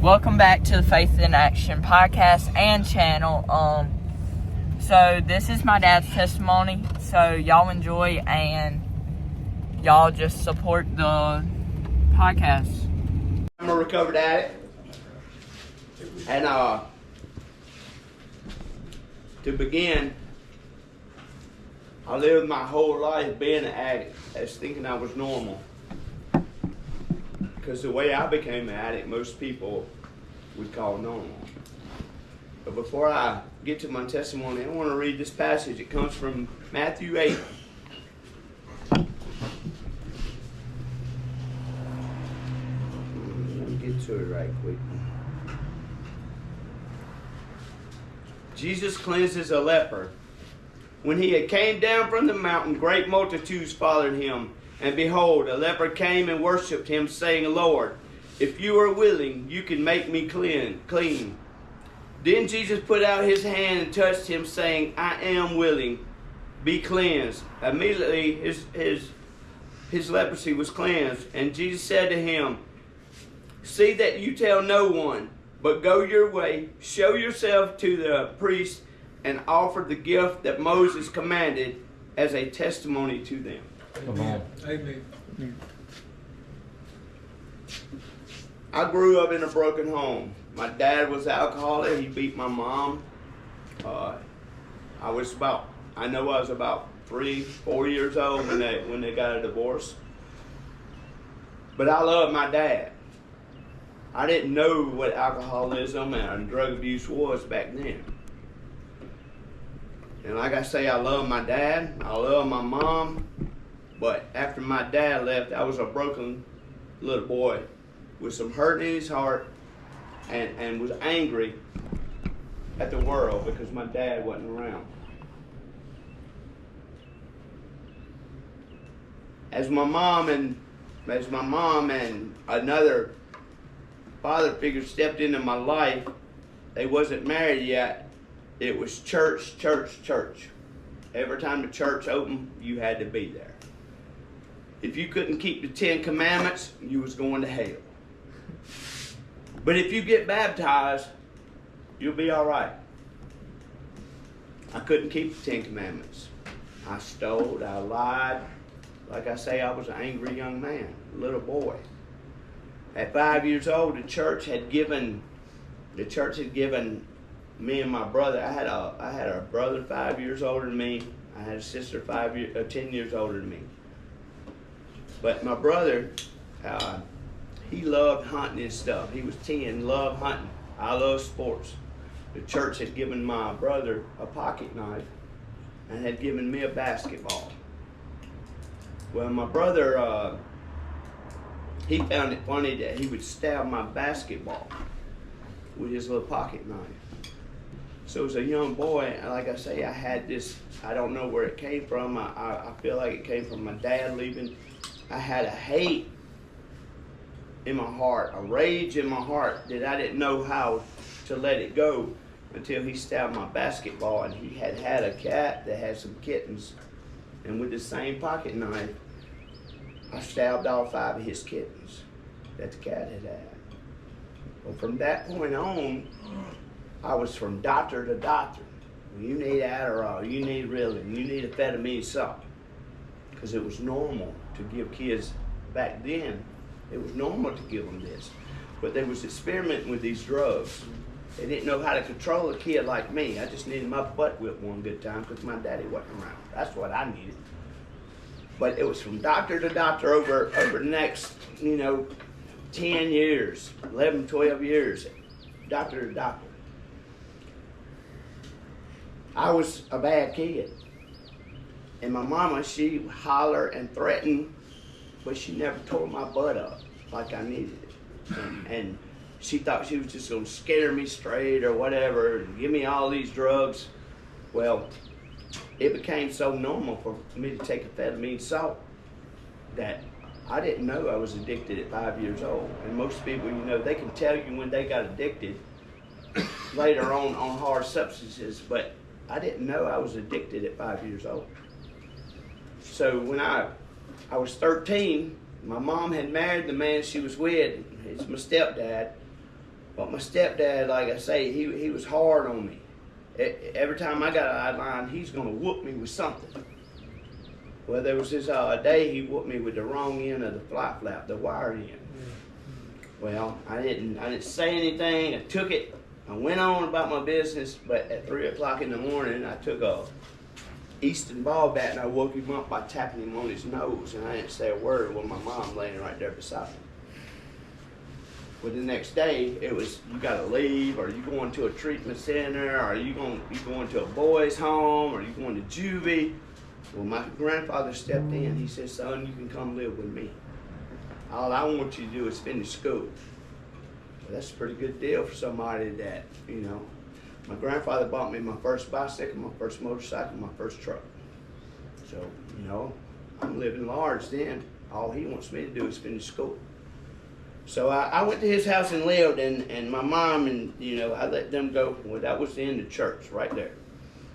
Welcome back to the Faith in Action podcast and channel. So this is my dad's testimony. So y'all enjoy and y'all just support the podcast. I'm a recovered addict, and to begin, I lived my whole life being an addict, as thinking I was normal. Because the way I became an addict, most people would call normal. But before I get to my testimony, I want to read this passage. It comes from Matthew 8. Let me get to it right quick. Jesus cleanses a leper. When he had came down from the mountain, great multitudes followed him. And behold, a leper came and worshipped him, saying, Lord, if you are willing, you can make me clean. Then Jesus put out his hand and touched him, saying, I am willing, be cleansed. Immediately his leprosy was cleansed. And Jesus said to him, see that you tell no one, but go your way, show yourself to the priest, and offer the gift that Moses commanded as a testimony to them. Amen. Amen. I grew up in a broken home. My dad was alcoholic. He beat my mom. I was about 3-4 years old when they got a divorce. But I loved my dad. I didn't know what alcoholism and drug abuse was back then. And like I say, I love my dad. I love my mom. But after my dad left, I was a broken little boy with some hurt in his heart and was angry at the world because my dad wasn't around. As my mom and another father figure stepped into my life, they wasn't married yet. It was church, church, church. Every time the church opened, you had to be there. If you couldn't keep the 10 Commandments, you was going to hell. But if you get baptized, you'll be all right. I couldn't keep the 10 Commandments. I stole, I lied. Like I say, I was an angry young man, a little boy. At 5 years old, the church had given me and my brother. I had a brother 5 years older than me. I had a sister 10 years older than me. But my brother, he loved hunting and stuff. He was 10, loved hunting. I love sports. The church had given my brother a pocket knife and had given me a basketball. Well, my brother, he found it funny that he would stab my basketball with his little pocket knife. So as a young boy, like I say, I had this, I don't know where it came from. I feel like it came from my dad leaving. I had a hate in my heart, a rage in my heart that I didn't know how to let it go until he stabbed my basketball. And he had a cat that had some kittens. And with the same pocket knife, I stabbed all 5 of his kittens that the cat had had. Well, from that point on, I was from doctor to doctor. You need Adderall, you need Ritalin, you need amphetamine, something. Because it was normal to give kids back then. It was normal to give them this. But they was experimenting with these drugs. They didn't know how to control a kid like me. I just needed my butt whipped one good time because my daddy wasn't around. That's what I needed. But it was from doctor to doctor over the next, 10 years, 11, 12 years, doctor to doctor. I was a bad kid. And my mama, she hollered and threatened, but she never tore my butt up like I needed it. And she thought she was just going to scare me straight or whatever and give me all these drugs. Well, it became so normal for me to take amphetamine salt that I didn't know I was addicted at 5 years old. And most people, they can tell you when they got addicted later on hard substances, but I didn't know I was addicted at 5 years old. So when I was 13, my mom had married the man she was with. He's my stepdad. But my stepdad, like I say, he was hard on me. Every time I got out of line, he's gonna whoop me with something. Well, there was this day he whooped me with the wrong end of the fly flap, the wire end. Well, I didn't say anything. I took it. I went on about my business. But at 3 o'clock in the morning, I took a Easton ball bat and I woke him up by tapping him on his nose, and I didn't say a word with my mom laying right there beside me. Well, the next day it was, you got to leave, or you going to a treatment center, or you going to a boys' home, or you going to juvie. Well, my grandfather stepped in. He said, "Son, you can come live with me. All I want you to do is finish school." Well, that's a pretty good deal for somebody that, you know. My grandfather bought me my first bicycle, my first motorcycle, my first truck. So, you know, I'm living large then. All he wants me to do is finish school. So I went to his house and lived, and my mom and, you know, I let them go. Well, that was the end of church right there.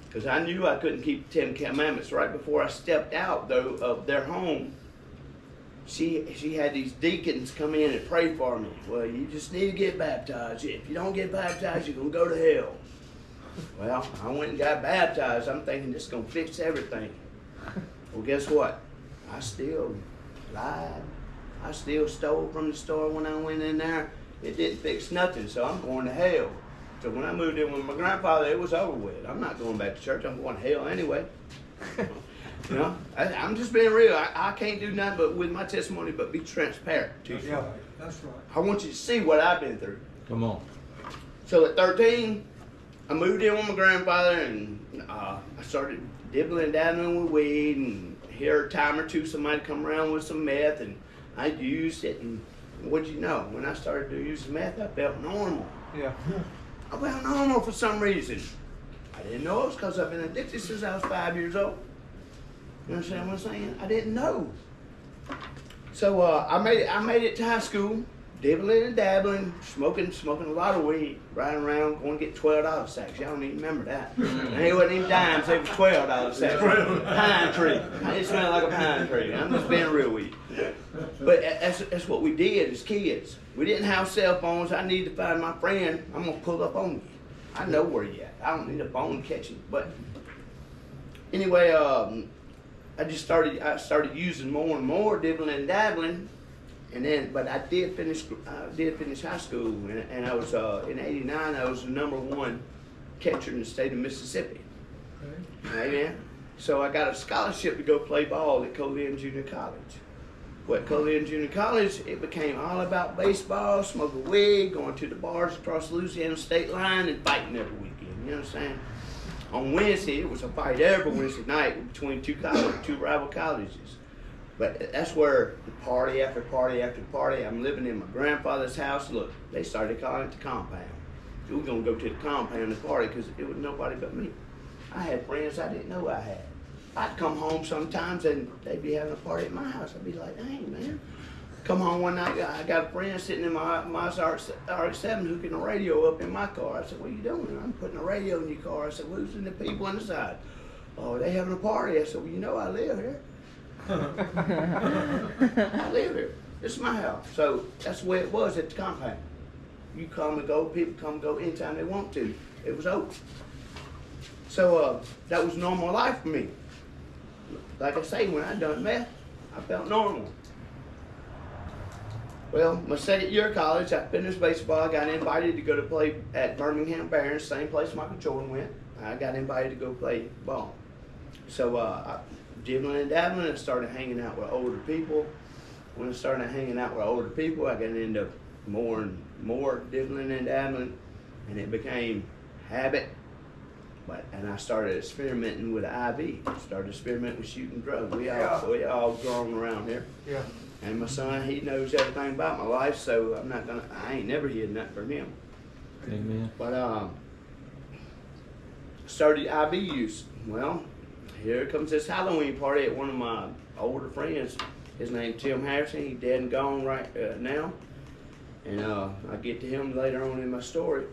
Because I knew I couldn't keep the 10 Commandments. Right before I stepped out, though, of their home, she had these deacons come in and pray for me. Well, you just need to get baptized. If you don't get baptized, you're going to go to hell. Well, I went and got baptized. I'm thinking this is going to fix everything. Well, guess what? I still lied. I still stole from the store when I went in there. It didn't fix nothing, so I'm going to hell. So when I moved in with my grandfather, it was over with. I'm not going back to church. I'm going to hell anyway. You know, I'm just being real. I can't do nothing but with my testimony, but be transparent to you. Yeah, that's right. I want you to see what I've been through. Come on. So at 13, I moved in with my grandfather, and I started dibbling and dabbling with weed, and here a time or two somebody come around with some meth, and I used it, and what'd you know? When I started to use meth, I felt normal. Yeah. I felt normal for some reason. I didn't know it was because I've been addicted since I was 5 years old. You understand what I'm saying? I didn't know. So I made it to high school, dibbling and dabbling, smoking a lot of weed, riding around, going to get $12 sacks. Y'all don't even remember that. And they wasn't even dimes, they were $12 sacks. Pine tree. It smelled like a pine tree. I'm just being real with you. But that's what we did as kids. We didn't have cell phones. I need to find my friend. I'm going to pull up on you. I know where you at. I don't need a phone to catch you. But anyway, I started using more and more, dibbling and dabbling. And then, but I did finish high school, and I was in '89. I was the #1 catcher in the state of Mississippi. Okay. Amen. So I got a scholarship to go play ball at Colin Junior College. Well, at Colin Junior College, it became all about baseball, smoking weed, going to the bars across the Louisiana state line, and fighting every weekend. You understand? On Wednesday, it was a fight every Wednesday night between two rival colleges. But that's where the party after party after party. I'm living in my grandfather's house. Look, they started calling it the compound. We were going to go to the compound and party because it was nobody but me. I had friends I didn't know I had. I'd come home sometimes and they'd be having a party at my house. I'd be like, dang, man. Come home one night, I got a friend sitting in my RX-7 hooking a radio up in my car. I said, what are you doing? I'm putting a radio in your car. I said, who's in the people inside? Oh, they having a party. I said, well, you know I live here. I live here. This is my house. So that's the way it was at the compound. You come and go, people come and go anytime they want to. It was open. So that was normal life for me. Like I say, when I done meth, I felt normal. Well, my second year of college, I finished baseball. I got invited to go to play at Birmingham Barons, same place Michael Jordan went. I got invited to go play ball. So dibbling and dabbling, I started hanging out with older people. When I started hanging out with older people, I got into more and more dibbling and dabbling, and it became habit. And I started experimenting with IV. Started experimenting with shooting drugs. We all grown around here. Yeah. And my son, he knows everything about my life, so I ain't never hid nothing from him. Amen. But started IV use. Well, here comes this Halloween party at one of my older friends. His name's Tim Harrison. He's dead and gone right now. And I'll get to him later on in my story.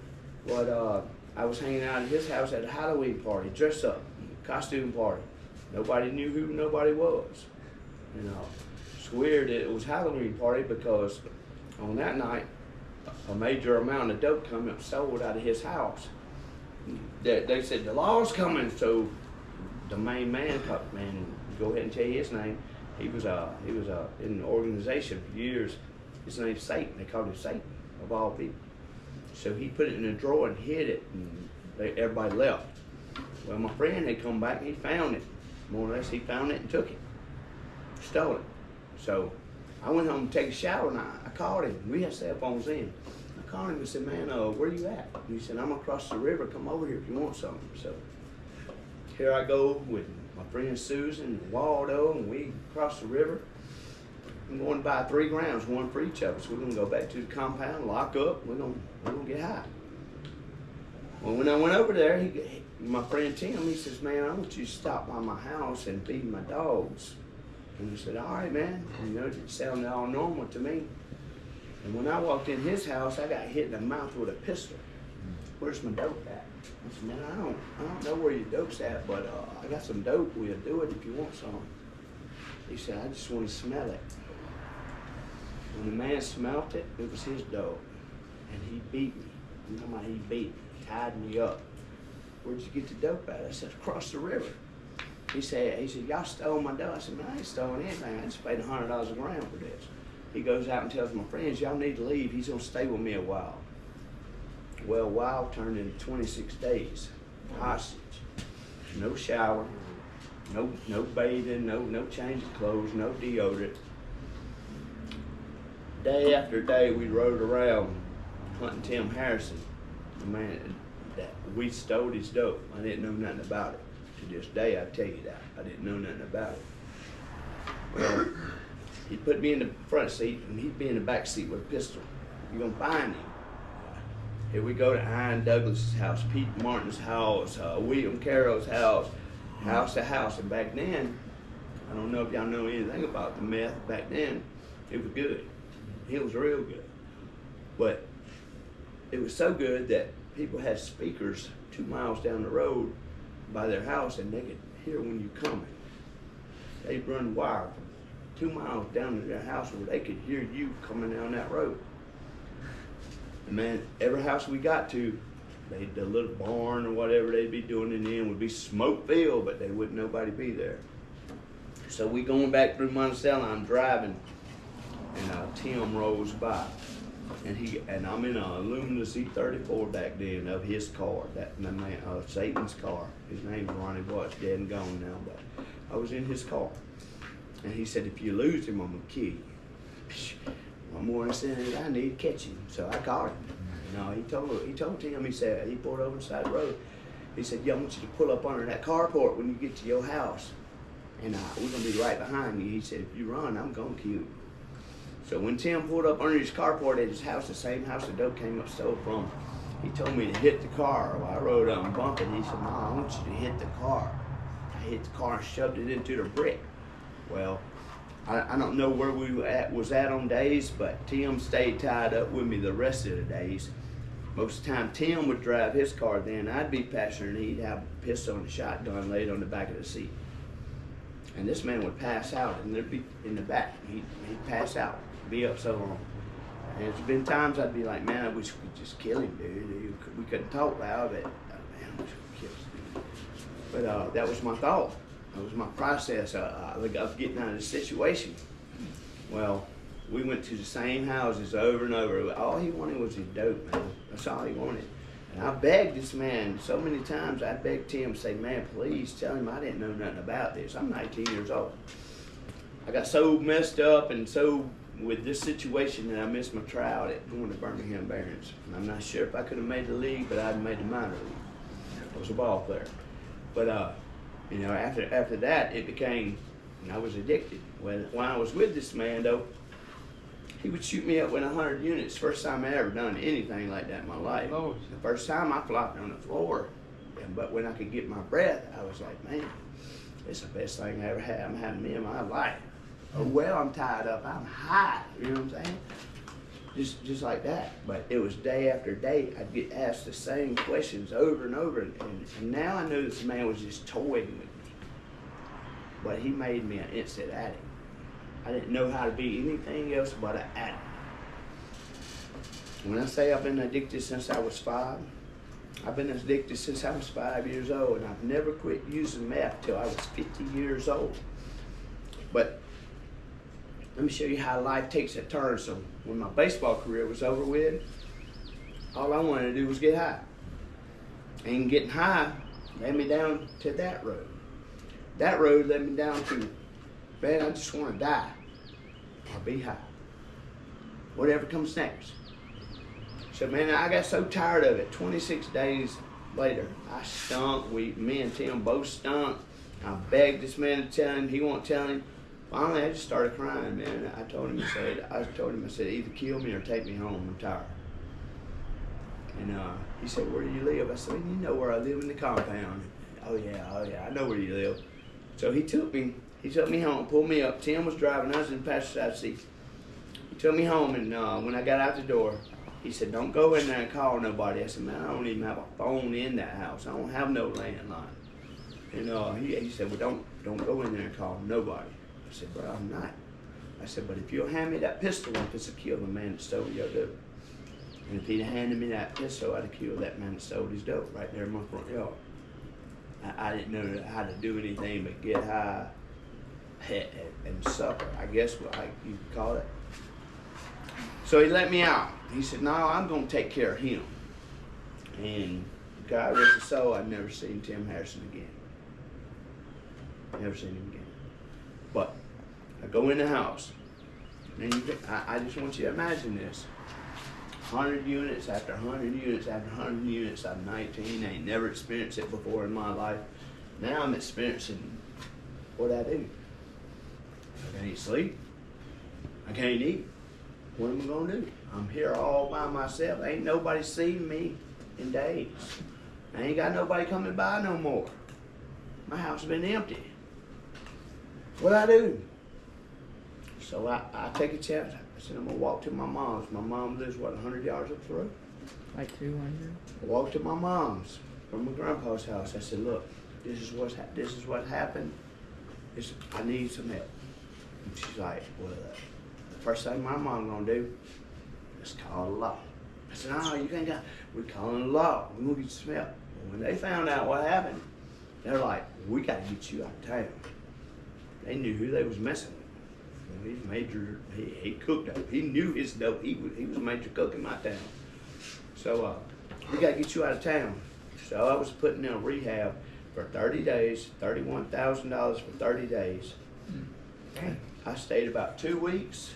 But I was hanging out at his house at a Halloween party, dressed up, costume party. Nobody knew who nobody was. You know, it's weird that it was Halloween party because on that night, a major amount of dope come up sold out of his house. They said the law's coming, so the main man, go ahead and tell you his name. He was in the organization for years. His name's Satan. They called him Satan of all people. So he put it in a drawer and hid it, and everybody left. Well, my friend had come back and he found it. More or less, he found it and took it, stole it. So I went home to take a shower and I called him. We had cell phones then. I called him and said, man, where you at? And he said, I'm across the river. Come over here if you want something. So here I go with my friend Susan and Waldo, and we cross the river. I'm going to buy 3 grams, one for each of us. We're going to go back to the compound, lock up. We're going to get high. Well, when I went over there, my friend Tim, he says, man, I want you to stop by my house and feed my dogs. And I said, all right, man. You know, it sounded all normal to me. And when I walked in his house, I got hit in the mouth with a pistol. Where's my dope at? I said, man, I don't know where your dope's at, but I got some dope. We'll do it if you want some. He said, I just want to smell it. When the man smelt it, it was his dope. And he beat me. You know how he beat me, tied me up. Where'd you get the dope at? I said, across the river. He said, y'all stole my dope. I said, man, I ain't stolen anything. I just paid $100 a gram for this. He goes out and tells my friends, y'all need to leave. He's gonna stay with me a while. Well, a while turned into 26 days. Hostage. No shower, no bathing, no change of clothes, no deodorant. Day after day, we rode around hunting Tim Harrison. The man that we stole his dope. I didn't know nothing about it. To this day, I tell you that. I didn't know nothing about it. Well, he put me in the front seat, and he'd be in the back seat with a pistol. You're gonna find him. Here we go to Ian Douglas's house, Pete Martin's house, William Carroll's house, house to house. And back then, I don't know if y'all know anything about the meth. Back then, it was good. It was real good. But it was so good that people had speakers 2 miles down the road by their house, and they could hear when you coming. They'd run wire from 2 miles down to their house where they could hear you coming down that road. And man, every house we got to, the little barn or whatever they'd be doing in the end would be smoke filled, but there wouldn't nobody be there. So we going back through Monticello, I'm driving, and Tim rolls by. And I'm in a Lumina Z34 back then of his car, Satan's car. His name's Ronnie Watts, dead and gone now, but I was in his car. And he said, if you lose him, I'm gonna kill you. One morning said, I need to catch him. So I called him. No, he told Tim, he said, he pulled over the side of the road. He said, I want you to pull up under that carport when you get to your house. And we're gonna be right behind you. He said, if you run, I'm gonna kill you. So when Tim pulled up under his carport at his house, the same house the dope came up stole from, he told me to hit the car. Well, I rode up and bumped it. He said, no, I want you to hit the car. I hit the car and shoved it into the brick. Well, I don't know where we was at on days, but Tim stayed tied up with me the rest of the days. Most of the time, Tim would drive his car then. I'd be passenger and he'd have a pistol and a shotgun laid on the back of the seat. And this man would pass out, and there'd be in the back, he'd pass out, be up so long. And there's been times I'd be like, man, I wish we could just kill him, dude. We couldn't talk loud, but man, I wish we could kill him. But that was my thought. That was my process of getting out of the situation. Well, we went to the same houses over and over. All he wanted was his dope, man. That's all he wanted. And I begged this man so many times. I begged Tim to say, man, please tell him I didn't know nothing about this. I'm 19 years old. I got so messed up and so with this situation that I missed my trial at going to Birmingham Barons. And I'm not sure if I could have made the league, but I'd made the minor league. I was a ball player. But you know, after that, it became, I was addicted. When I was with this man, though, he would shoot me up with 100 units. First time I ever done anything like that in my life. Oh. The first time I flopped on the floor. But when I could get my breath, I was like, man, it's the best thing I ever had. I'm having me in my life. Oh, well, I'm tied up. I'm high. You know what I'm saying? Just like that. But it was day after day. I'd get asked the same questions over and over. And now I knew this man was just toying with me. But he made me an instant addict. I didn't know how to be anything else but an addict. When I say I've been addicted since I was 5, I've been addicted since I was 5 years old, and I've never quit using meth till I was 50 years old. But let me show you how life takes a turn. So when my baseball career was over with, all I wanted to do was get high. And getting high led me down to that road. That road led me down to, man, I just want to die or be high. Whatever comes next. So, man, I got so tired of it. 26 days later, I stunk. Me and Tim both stunk. I begged this man to tell him. He won't tell him. Finally, I just started crying, man. I told him, I said, either kill me or take me home. I'm tired. And he said, where do you live? I said, you know where I live, in the compound. Oh yeah, I know where you live. So he took me home, pulled me up. Tim was driving, I was in the passenger side seat. He took me home, and when I got out the door, he said, don't go in there and call nobody. I said, man, I don't even have a phone in that house. I don't have no landline. And he said, well, don't go in there and call nobody. I said, bro, I'm not. I said, but if you'll hand me that pistol, it's to kill the man that stole your dope. And if he'd handed me that pistol, I'd have killed that man that stole his dope right there in my front yard. I didn't know how to do anything but get high and suffer, I guess like you could call it. So he let me out. He said, no, I'm going to take care of him. And God rest his soul, I've never seen Tim Harrison again. Never seen him again. But I go in the house. And I just want you to imagine this. 100 units after 100 units after 100 units. I'm 19. I ain't never experienced it before in my life. Now I'm experiencing what I do. I can't sleep. I can't eat. What am I going to do? I'm here all by myself. Ain't nobody seen me in days. I ain't got nobody coming by no more. My house has been empty. What I do? So I take a chance. I said, I'm going to walk to my mom's. My mom lives, 100 yards up the road? Like 200? I walked to my mom's from my grandpa's house. I said, look, this is what happened. I need some help. And she's like, well, the first thing my mom going to do is call the law. I said, no, you can't go. We're calling the law. We're going to get some help. Well, when they found out what happened, they're like, we got to get you out of town. They knew who they was messing with. He's major. He cooked dope. He knew his dope. He was a major cook in my town. So we got to get you out of town. So I was put in a rehab for 30 days, $31,000 for 30 days. I stayed about 2 weeks.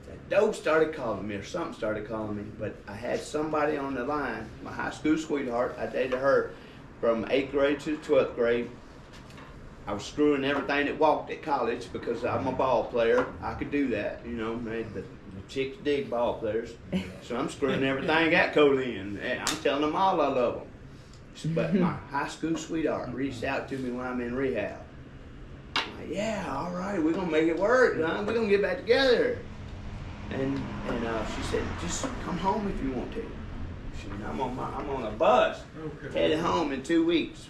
That dope started calling me, or something started calling me. But I had somebody on the line, my high school sweetheart. I dated her from 8th grade to 12th grade. I was screwing everything that walked at college because I'm a ball player. I could do that, you know. The chicks dig ball players. So I'm screwing everything at Colin. And I'm telling them all I love them. But my high school sweetheart reached out to me when I'm in rehab. I'm like, yeah, all right, we're going to make it work, huh? We're going to get back together. And she said, just come home if you want to. She said, I'm on a bus, headed home in 2 weeks.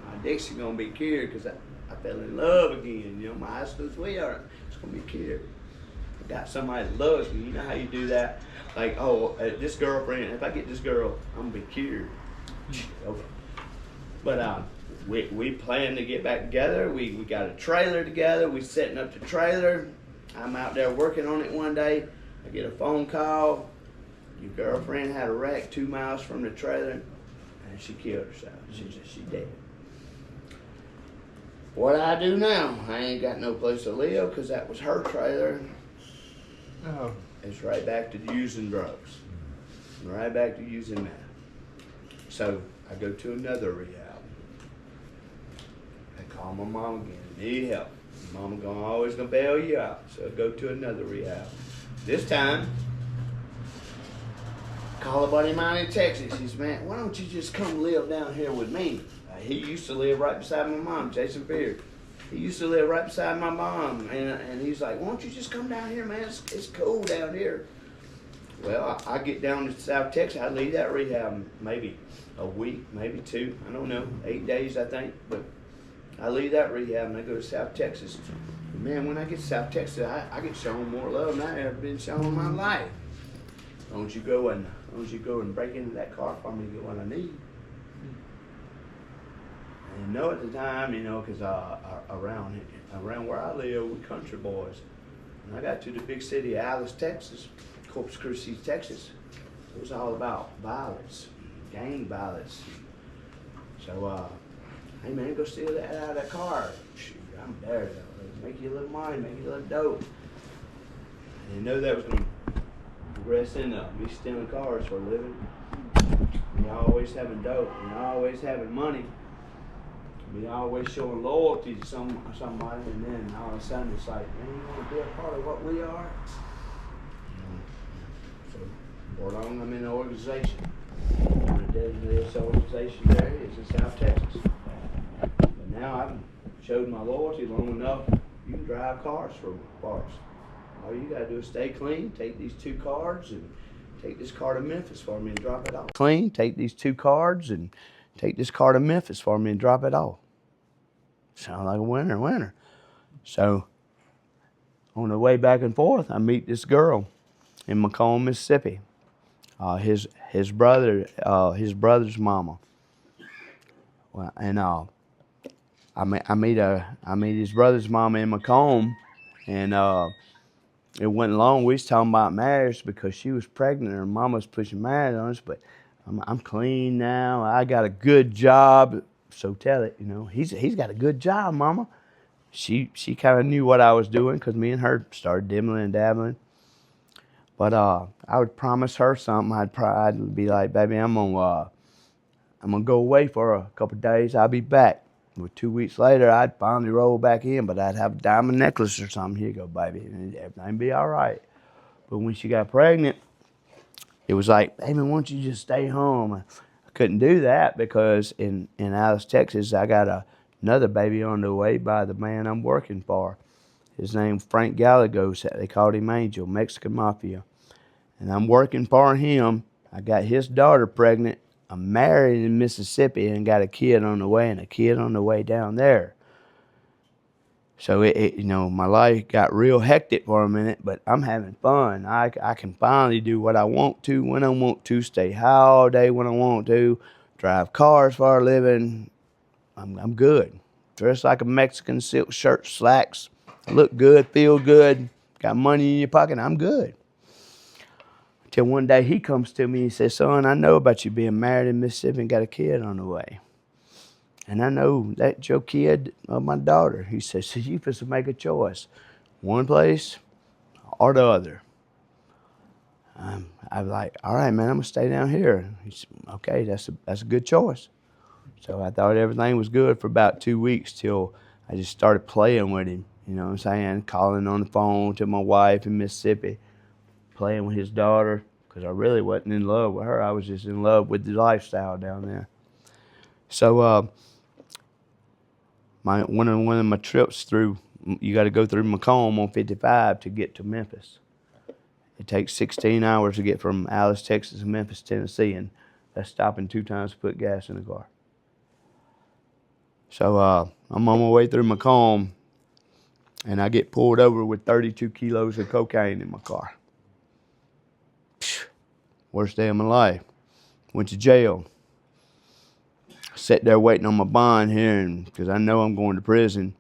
My Dixie going to be cured because I fell in love again. You know, my high school sweetheart is going to be cured. I got somebody that loves me. You know how you do that? Like, oh, this girlfriend, if I get this girl, I'm going to be cured. Okay. But we plan to get back together. We got a trailer together. We setting up the trailer. I'm out there working on it one day. I get a phone call. Your girlfriend had a wreck 2 miles from the trailer, and she killed herself. She dead. What I do now, I ain't got no place to live because that was her trailer. Oh. It's right back to using drugs. Right back to using meth. So I go to another rehab. I call my mom again. Need help. Mama always gonna bail you out. So I go to another rehab. This time, call a buddy of mine in Texas. He said, man, why don't you just come live down here with me? He used to live right beside my mom, Jason Beard. He used to live right beside my mom. And he's like, why don't you just come down here, man? It's cool down here. Well, I get down to South Texas. I leave that rehab maybe a week, maybe 2. I don't know, 8 days, I think. But I leave that rehab and I go to South Texas. Man, when I get to South Texas, I get shown more love than I ever been shown in my life. Don't you go and break into that car for me to get what I need. And at the time, because around where I live, we country boys. And I got to the big city of Alice, Texas, Corpus Christi, Texas. It was all about violence, gang violence. So, hey man, go steal that out of that car. Shoot, I'm there. Make you a little money, make you a little dope. I didn't know that was going to progress into me stealing cars for a living. Me always having dope, me always having money. Me always showing loyalty to somebody, and then all of a sudden it's like, man, you want to be a part of what we are? So, brought on, I'm in an organization. I'm designated organization there is in South Texas. But now I've showed my loyalty long enough, you can drive cars for bars. All you gotta do is stay clean, take these 2 cards and take this car to Memphis for me and drop it off. Clean, take these 2 cards and take this car to Memphis for me and drop it off. Sound like a winner. So, on the way back and forth, I meet this girl in Macomb, Mississippi. His brother's mama. Well, and I meet his brother's mama in Macomb, and it wasn't long. We was talking about marriage because she was pregnant. Her mama was pushing marriage on us, but I'm clean now. I got a good job. So tell it, he's got a good job, mama. She kind of knew what I was doing because me and her started dibbling and dabbling. But I would promise her something. I'd be like, baby, I'm gonna go away for a couple of days. I'll be back. Well, 2 weeks later, I'd finally roll back in, but I'd have a diamond necklace or something. Here you go, baby, and everything be all right. But when she got pregnant, it was like, baby, why don't you just stay home? I couldn't do that because in Alice, Texas, I got another baby on the way by the man I'm working for. His name's Frank Gallegos. They called him Angel, Mexican Mafia. And I'm working for him. I got his daughter pregnant. I'm married in Mississippi and got a kid on the way and a kid on the way down there. So my life got real hectic for a minute, but I'm having fun. I can finally do what I want to when I want to, stay high all day when I want to, drive cars for a living. I'm good. Dress like a Mexican, silk shirt, slacks, look good, feel good, got money in your pocket, I'm good. Till one day he comes to me and he says, son, I know about you being married in Mississippi and got a kid on the way. And I know that's your kid of my daughter. He says, so you supposed to make a choice. One place or the other. I'm like, all right, man, I'm going to stay down here. He said, okay, that's a good choice. So I thought everything was good for about 2 weeks till I just started playing with him. You know what I'm saying? Calling on the phone to my wife in Mississippi. Playing with his daughter, because I really wasn't in love with her. I was just in love with the lifestyle down there. So one of my trips through, you got to go through Macomb on 55 to get to Memphis. It takes 16 hours to get from Alice, Texas to Memphis, Tennessee, and that's stopping 2 times to put gas in the car. So I'm on my way through Macomb, and I get pulled over with 32 kilos of cocaine in my car. Worst day of my life. Went to jail. Sat there waiting on my bond hearing because I know I'm going to prison.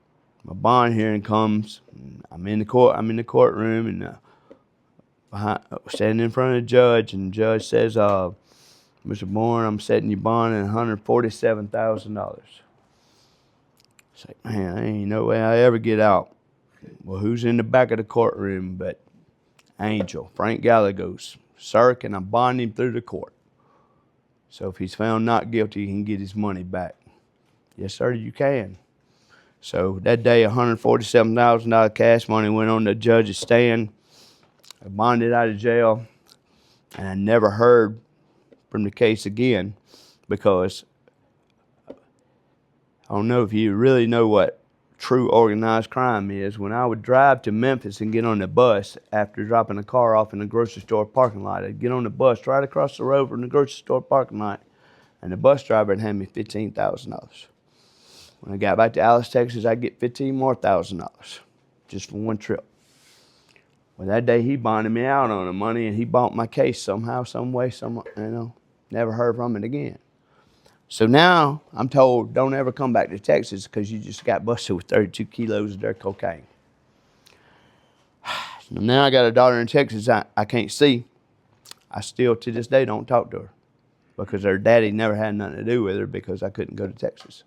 My bond hearing comes. I'm in the courtroom and standing in front of the judge, and the judge says, Mr. Bourne, I'm setting you bond at $147,000. It's like, man, there ain't no way I ever get out. Well, who's in the back of the courtroom but Angel, Frank Gallegos? Sir, can I bond him through the court? So if he's found not guilty, he can get his money back. Yes, sir, you can. So that day, $147,000 cash money went on the judge's stand. I bonded out of jail, and I never heard from the case again because I don't know if you really know what true organized crime is. When I would drive to Memphis and get on the bus after dropping the car off in the grocery store parking lot, I'd get on the bus right across the road from the grocery store parking lot, and the bus driver would hand me $15,000. When I got back to Alice, Texas, I'd get $15,000 more just for one trip. Well, that day he bonded me out on the money, and he bought my case somehow, some way, never heard from it again. So now I'm told, don't ever come back to Texas because you just got busted with 32 kilos of dirt cocaine. Now I got a daughter in Texas I can't see. I still, to this day, don't talk to her because her daddy never had nothing to do with her because I couldn't go to Texas.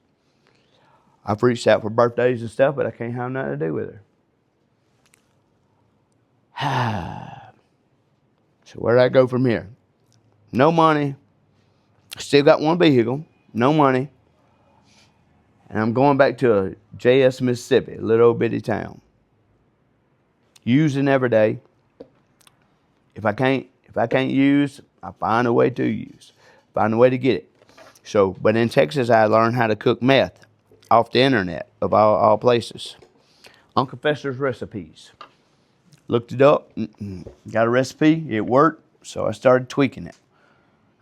I've reached out for birthdays and stuff, but I can't have nothing to do with her. So where do I go from here? No money. Still got one vehicle. No money. And I'm going back to J.S., Mississippi, a little bitty town. Using every day. If I can't use, I find a way to use. Find a way to get it. So, but in Texas, I learned how to cook meth off the internet of all places. Uncle Fester's recipes. Looked it up. Got a recipe. It worked. So I started tweaking it.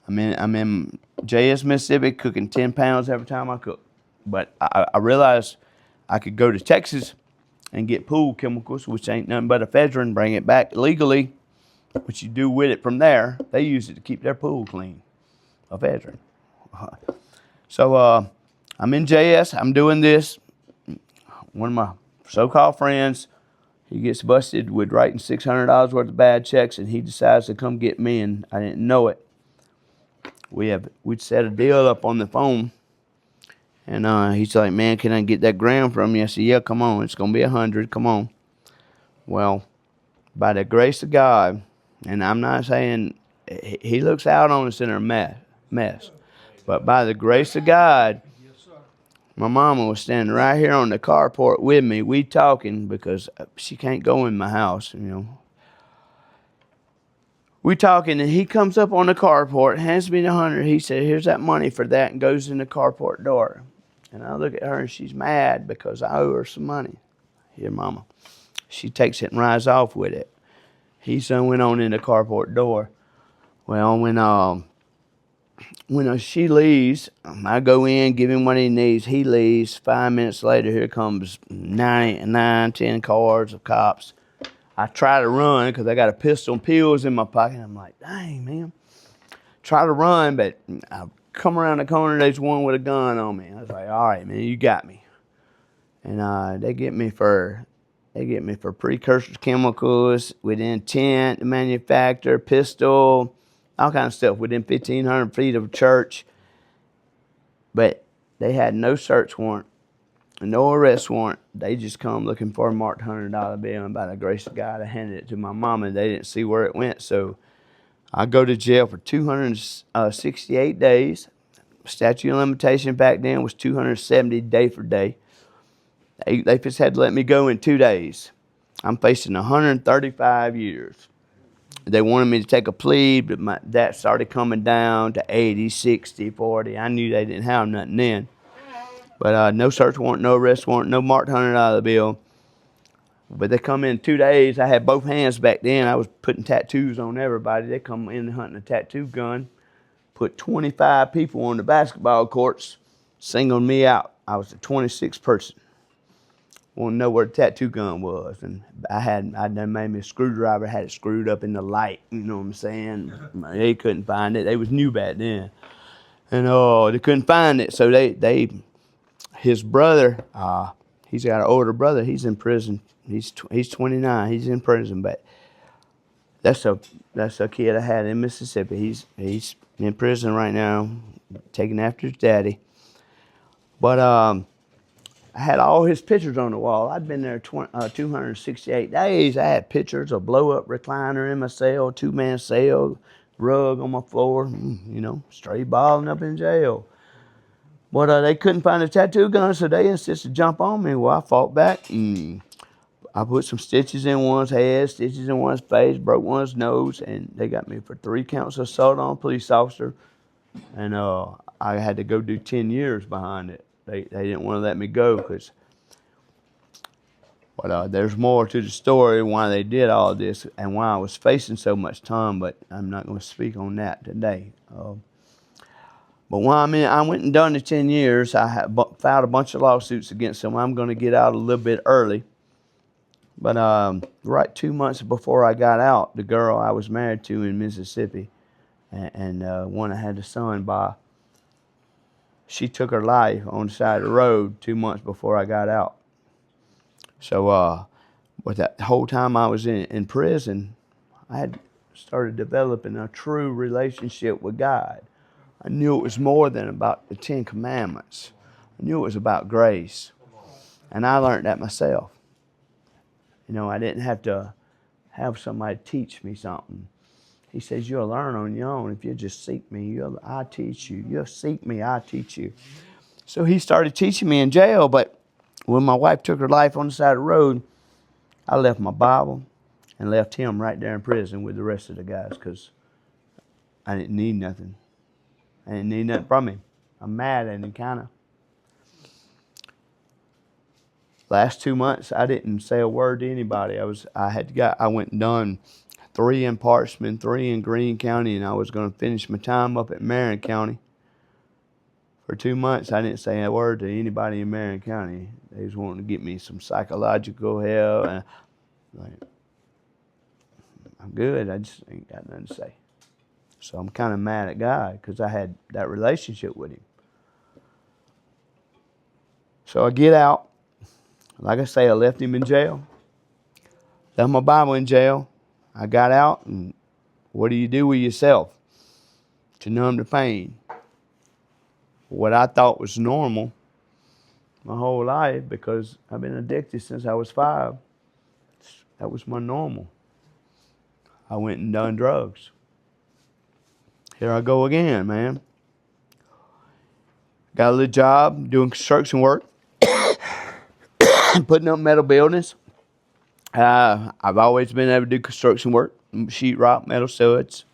I'm in J.S., Mississippi, cooking 10 pounds every time I cook. But I realized I could go to Texas and get pool chemicals, which ain't nothing but ephedrine, bring it back legally. What you do with it from there, they use it to keep their pool clean. Ephedrine. So I'm in JS. I'm doing this. One of my so-called friends, he gets busted with writing $600 worth of bad checks, and he decides to come get me, and I didn't know it. We'd set a deal up on the phone, and he's like, man, can I get that gram from you? I said, yeah, come on. It's going to be 100. Come on. Well, by the grace of God, and I'm not saying he looks out on us in our mess, but by the grace of God, my mama was standing right here on the carport with me. We talking because she can't go in my house, We talking, and he comes up on the carport, hands me the 100. He said, here's that money for that, and goes in the carport door. And I look at her, and she's mad because I owe her some money. Here, mama. She takes it and rides off with it. He son went on in the carport door. Well, when she leaves, I go in, give him what he needs. He leaves. 5 minutes later, here comes 10 cars of cops. I try to run because I got a pistol and pills in my pocket. I'm like, dang, man. Try to run, but I come around the corner, there's one with a gun on me. I was like, all right, man, you got me. And they get me for precursors, chemicals, with intent to manufacture, pistol, all kind of stuff within 1,500 feet of a church. But they had no search warrant, no arrest warrant. They just come looking for a marked $100 bill, and by the grace of God, I handed it to my mom, and they didn't see where it went. So I go to jail for 268 days. Statute of limitation back then was 270 day for day. They just had to let me go in 2 days. I'm facing 135 years. They wanted me to take a plea, but that started coming down to 80, 60, 40. I knew they didn't have nothing then. But no search warrant, no arrest warrant, no marked $100 bill. But they come in 2 days. I had both hands back then. I was putting tattoos on everybody. They come in hunting a tattoo gun, put 25 people on the basketball courts, singled me out. I was the 26th person. Want to know where the tattoo gun was, and I done made me a screwdriver, had it screwed up in the light. You know what I'm saying? They couldn't find it. They was new back then, and they couldn't find it. So his brother, he's got an older brother. He's in prison. He's 29. He's in prison, but that's a kid I had in Mississippi. He's in prison right now, taking after his daddy. But I had all his pictures on the wall. I'd been there 268 days. I had pictures, a blow-up recliner in my cell, 2-man cell, rug on my floor, straight balling up in jail. But they couldn't find a tattoo gun, so they insisted to jump on me. Well, I fought back. I put some stitches in one's head, stitches in one's face, broke one's nose, and they got me for 3 counts of assault on a police officer. And I had to go do 10 years behind it. They didn't want to let me go because there's more to the story why they did all this and why I was facing so much time, but I'm not going to speak on that today. But when I went and done the 10 years, I filed a bunch of lawsuits against them. I'm going to get out a little bit early. But right 2 months before I got out, the girl I was married to in Mississippi, and one I had a son by, she took her life on the side of the road 2 months before I got out. So, but that whole time I was in prison, I had started developing a true relationship with God. I knew it was more than about the 10 Commandments. I knew it was about grace. And I learned that myself. You know, I didn't have to have somebody teach me something. He says, you'll learn on your own. If you just seek me, I'll teach you. You'll seek me, I'll teach you. So he started teaching me in jail, but when my wife took her life on the side of the road, I left my Bible and left him right there in prison with the rest of the guys because I didn't need nothing. I didn't need nothing from him. I'm mad at him, kind of. Last 2 months, I didn't say a word to anybody. I went and done 3 in Parchman, 3 in Greene County, and I was going to finish my time up at Marion County. For 2 months, I didn't say a word to anybody in Marion County. They was wanting to get me some psychological help. And I'm good. I just ain't got nothing to say. So I'm kind of mad at God because I had that relationship with him. So I get out. Like I say, I left him in jail. Left my Bible in jail. I got out, and what do you do with yourself to numb the pain? What I thought was normal my whole life, because I've been addicted since I was 5. That was my normal. I went and done drugs. Here I go again, man. Got a little job doing construction work. Putting up metal buildings. I've always been able to do construction work, sheetrock, metal studs.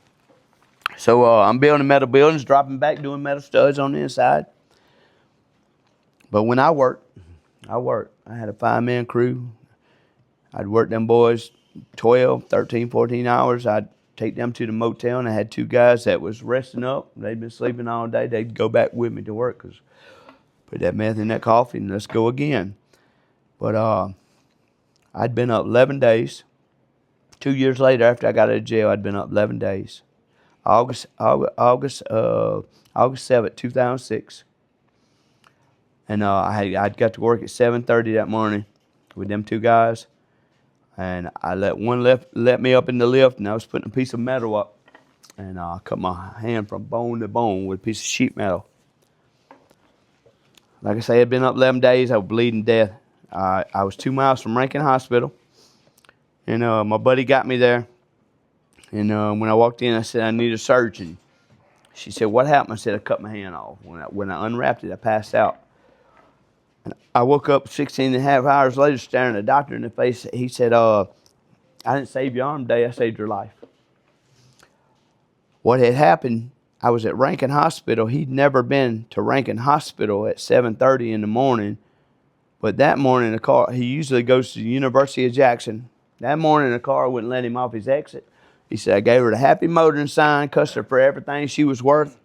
So I'm building metal buildings, dropping back, doing metal studs on the inside. But when I worked. I had a 5-man crew. I'd work them boys 12, 13, 14 hours. I'd take them to the motel, and I had 2 guys that was resting up. They'd been sleeping all day. They'd go back with me to work because put that meth in that coffee and let's go again. But I'd been up 11 days. 2 years later, after I got out of jail, I'd been up 11 days. August 7th, 2006. And I'd got to work at 7:30 that morning with them 2 guys. And I let one let me up in the lift, and I was putting a piece of metal up. And I cut my hand from bone to bone with a piece of sheet metal. Like I say, I'd been up 11 days. I was bleeding to death. I was 2 miles from Rankin Hospital. And my buddy got me there. And when I walked in, I said, I need a surgeon. She said, what happened? I said, I cut my hand off. When I unwrapped it, I passed out. And I woke up 16 and a half hours later staring the doctor in the face. He said, I didn't save your arm today. I saved your life. What had happened, I was at Rankin Hospital. He'd never been to Rankin Hospital at 7:30 in the morning. But that morning, the car, he usually goes to the University of Jackson. That morning, the car wouldn't let him off his exit. He said, I gave her the happy motoring sign, cussed her for everything she was worth.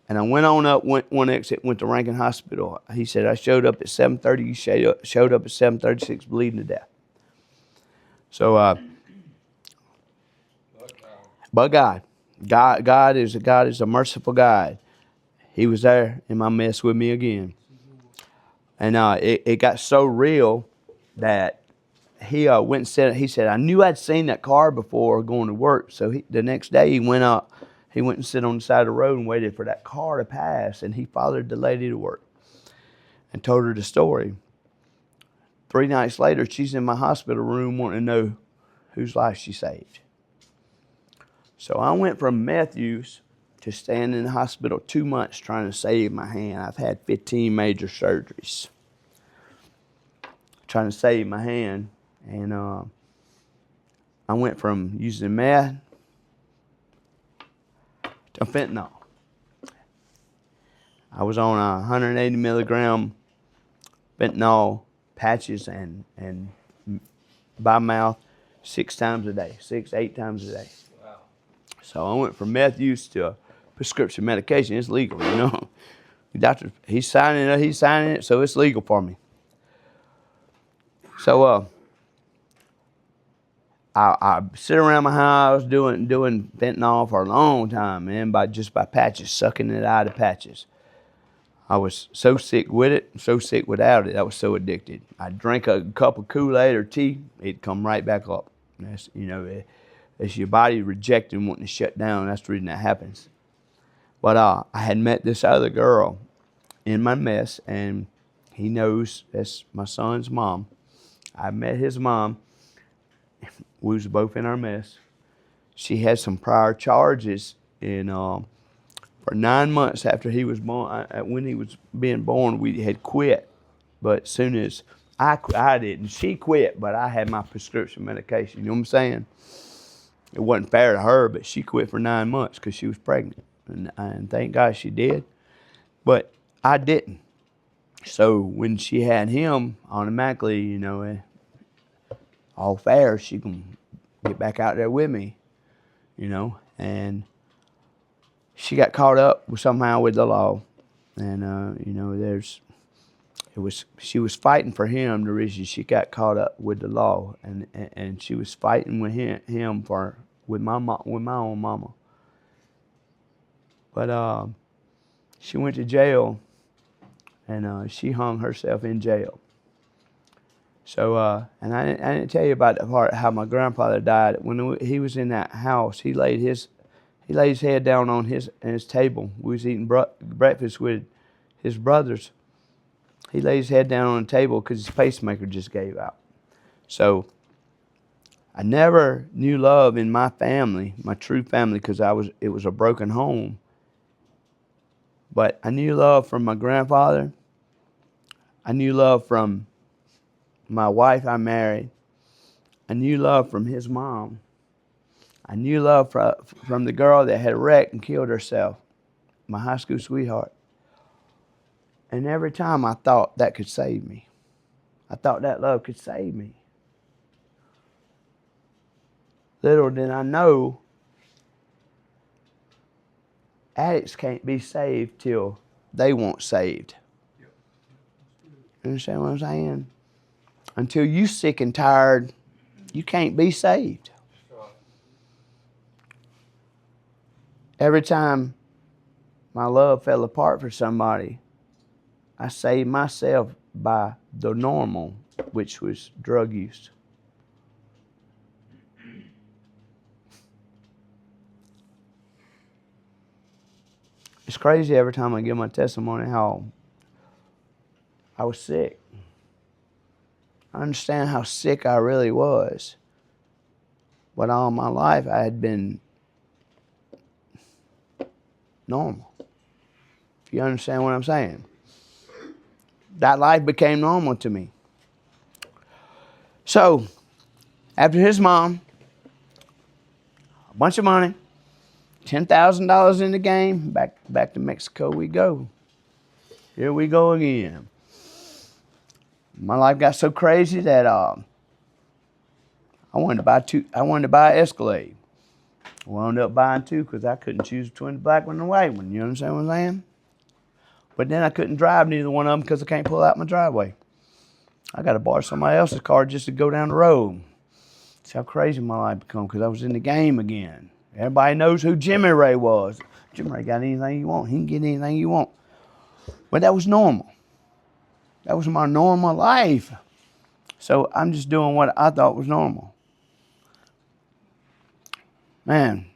And I went on up, went one exit, went to Rankin Hospital. He said, I showed up at 7:30. You showed up at 7:36, bleeding to death. So, but God is a merciful God. He was there in my mess with me again. And it got so real that he went and said, he said, I knew I'd seen that car before going to work. So the next day he went up. He went and sat on the side of the road and waited for that car to pass. And he followed the lady to work and told her the story. 3 nights later, she's in my hospital room wanting to know whose life she saved. So I went from meth use to staying in the hospital 2 months trying to save my hand. I've had 15 major surgeries trying to save my hand. And I went from using meth to fentanyl. I was on 180 milligram fentanyl patches and by mouth 6 times a day, 8 times a day. Wow. So I went from meth use to prescription medication. It's legal, you know. The doctor, he's signing it, so it's legal for me. So I sit around my house doing fentanyl for a long time, man, by patches, sucking it out of patches. I was so sick with it, so sick without it. I was so addicted. I'd drink a cup of Kool-Aid or tea, it'd come right back up. That's, it's your body rejecting, wanting to shut down. That's the reason that happens. But I had met this other girl in my mess, and he knows that's my son's mom. I met his mom. We was both in our mess. She had some prior charges, and for 9 months after he was born, when he was being born, we had quit. But as soon as I didn't, she quit, but I had my prescription medication. You know what I'm saying? It wasn't fair to her, but she quit for 9 months because she was pregnant, and thank God she did. But I didn't. So when she had him, automatically, all fair, she can get back out there with me, and she got caught up somehow with the law, and she was fighting for him. The reason she got caught up with the law, and she was fighting with him with my own mama, but she went to jail, and she hung herself in jail. So, and I didn't tell you about the part how my grandfather died. When he was in that house, he laid his head down on his table. We was eating breakfast with his brothers. He laid his head down on the table because his pacemaker just gave out. So, I never knew love in my family, my true family, because it was a broken home. But I knew love from my grandfather. I knew love from my wife I married. I knew love from his mom. I knew love from the girl that had wrecked and killed herself, my high school sweetheart. And every time I thought that could save me. I thought that love could save me. Little did I know, addicts can't be saved till they want saved. You understand what I'm saying? Until you sick and tired, you can't be saved. Every time my love fell apart for somebody, I saved myself by the normal, which was drug use. It's crazy every time I give my testimony how I was sick. I understand how sick I really was. But all my life I had been normal. If you understand what I'm saying. That life became normal to me. So, after his mom, a bunch of money, $10,000 in the game, back to Mexico we go. Here we go again. My life got so crazy that I wanted to buy an Escalade. I wound up buying two because I couldn't choose between the black one and the white one. You understand what I'm saying? But then I couldn't drive neither one of them because I can't pull out my driveway. I got to borrow somebody else's car just to go down the road. That's how crazy my life become because I was in the game again. Everybody knows who Jimmy Ray was. Jimmy Ray got anything you want. He can get anything you want. But that was normal. That was my normal life. So I'm just doing what I thought was normal. Man,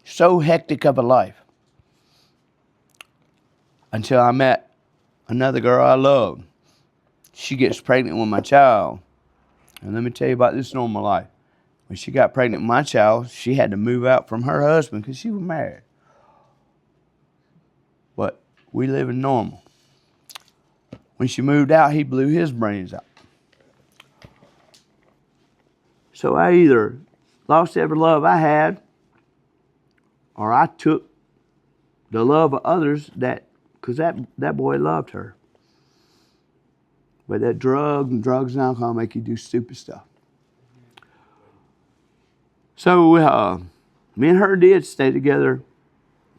so hectic of a life. Until I met another girl I loved. She gets pregnant with my child. And let me tell you about this normal life. When she got pregnant with my child, she had to move out from her husband because she was married. But we living normal. When she moved out, he blew his brains out. So I either lost every love I had, or I took the love of others because that boy loved her. But that drugs and alcohol make you do stupid stuff. So me and her did stay together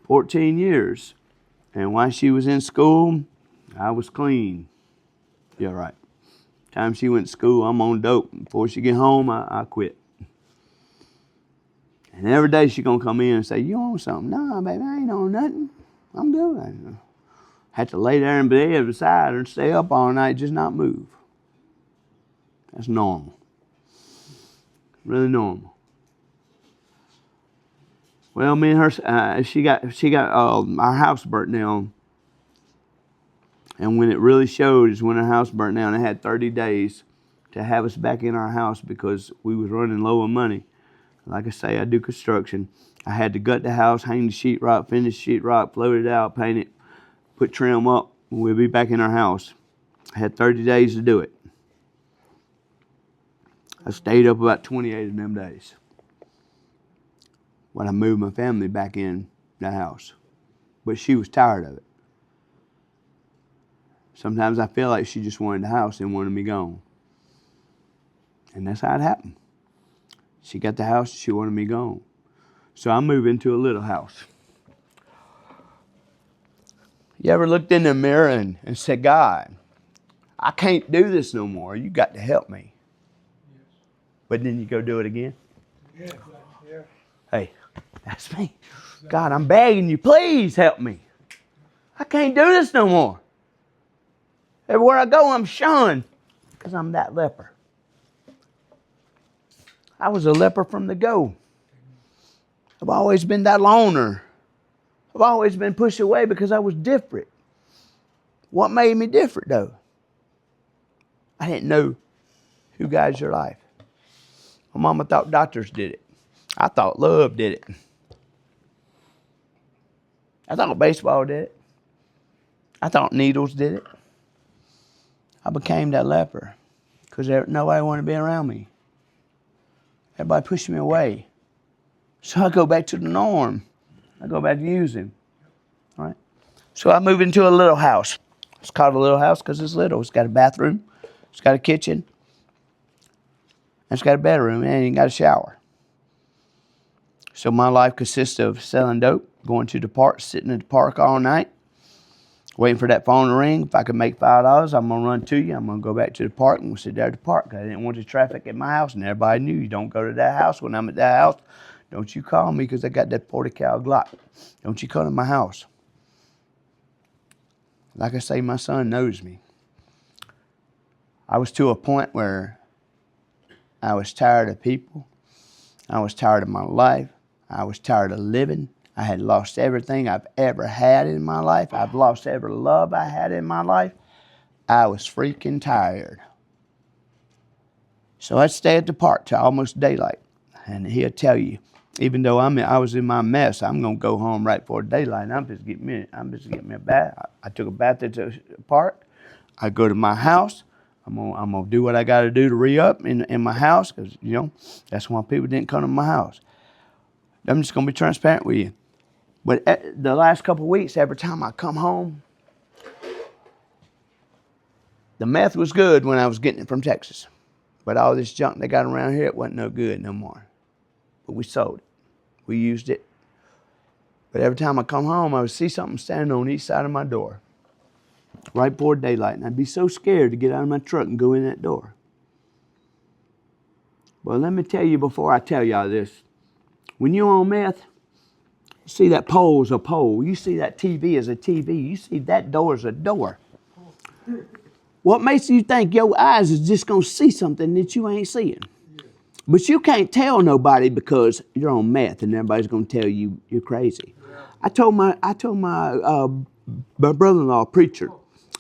14 years. And while she was in school, I was clean. Yeah, right. Time she went to school, I'm on dope. Before she get home, I quit. And every day she gonna come in and say, you on something? No, baby, I ain't on nothing. I'm good. Had to lay there in bed beside her and stay up all night, just not move. That's normal. Really normal. Well, me and her, she got our house burnt down. And when it really showed is when our house burnt down. It had 30 days to have us back in our house because we was running low on money. Like I say, I do construction. I had to gut the house, hang the sheetrock, finish the sheetrock, float it out, paint it, put trim up, and we'll be back in our house. I had 30 days to do it. I stayed up about 28 of them days when I moved my family back in the house. But she was tired of it. Sometimes I feel like she just wanted the house and wanted me gone. And that's how it happened. She got the house, she wanted me gone. So I moved into a little house. You ever looked in the mirror and said, God, I can't do this no more. You got to help me. Yes. But then you go do it again? Yeah. Hey, that's me. God, I'm begging you, please help me. I can't do this no more. Everywhere I go, I'm shunned because I'm that leper. I was a leper from the go. I've always been that loner. I've always been pushed away because I was different. What made me different, though? I didn't know who guides your life. My mama thought doctors did it. I thought love did it. I thought baseball did it. I thought needles did it. I became that leper because nobody wanted to be around me. Everybody pushed me away. So I go back to the norm. I go back to using. All right. So I moved into a little house. It's called a little house because it's little. It's got a bathroom. It's got a kitchen. And it's got a bedroom and it ain't got a shower. So my life consists of selling dope, going to the park, sitting at the park all night, waiting for that phone to ring. If I can make $5, I'm going to run to you. I'm going to go back to the park and we'll sit there at the park. I didn't want the traffic at my house, and everybody knew you don't go to that house. When I'm at that house, don't you call me because I got that 40 cal Glock. Don't you come to my house. Like I say, my son knows me. I was to a point where I was tired of people. I was tired of my life. I was tired of living. I had lost everything I've ever had in my life. I've lost every love I had in my life. I was freaking tired. So I'd stay at the park till almost daylight. And he'll tell you, even though I was in my mess, I'm going to go home right before daylight. And I'm just getting me a bath. I took a bath at the park. I go to my house. I'm gonna do what I got to do to re-up in my house because, you know, that's why people didn't come to my house. I'm just going to be transparent with you. But the last couple of weeks, every time I come home, the meth was good when I was getting it from Texas. But all this junk they got around here, it wasn't no good no more. But we sold it. We used it. But every time I come home, I would see something standing on each side of my door, right before daylight. And I'd be so scared to get out of my truck and go in that door. Well, let me tell you before I tell y'all this. When you're on meth, you see that pole is a pole. You see that TV as a TV. You see that door as a door. What makes you think your eyes is just going to see something that you ain't seeing? But you can't tell nobody because you're on meth and everybody's going to tell you you're crazy. I told my brother-in-law, preacher,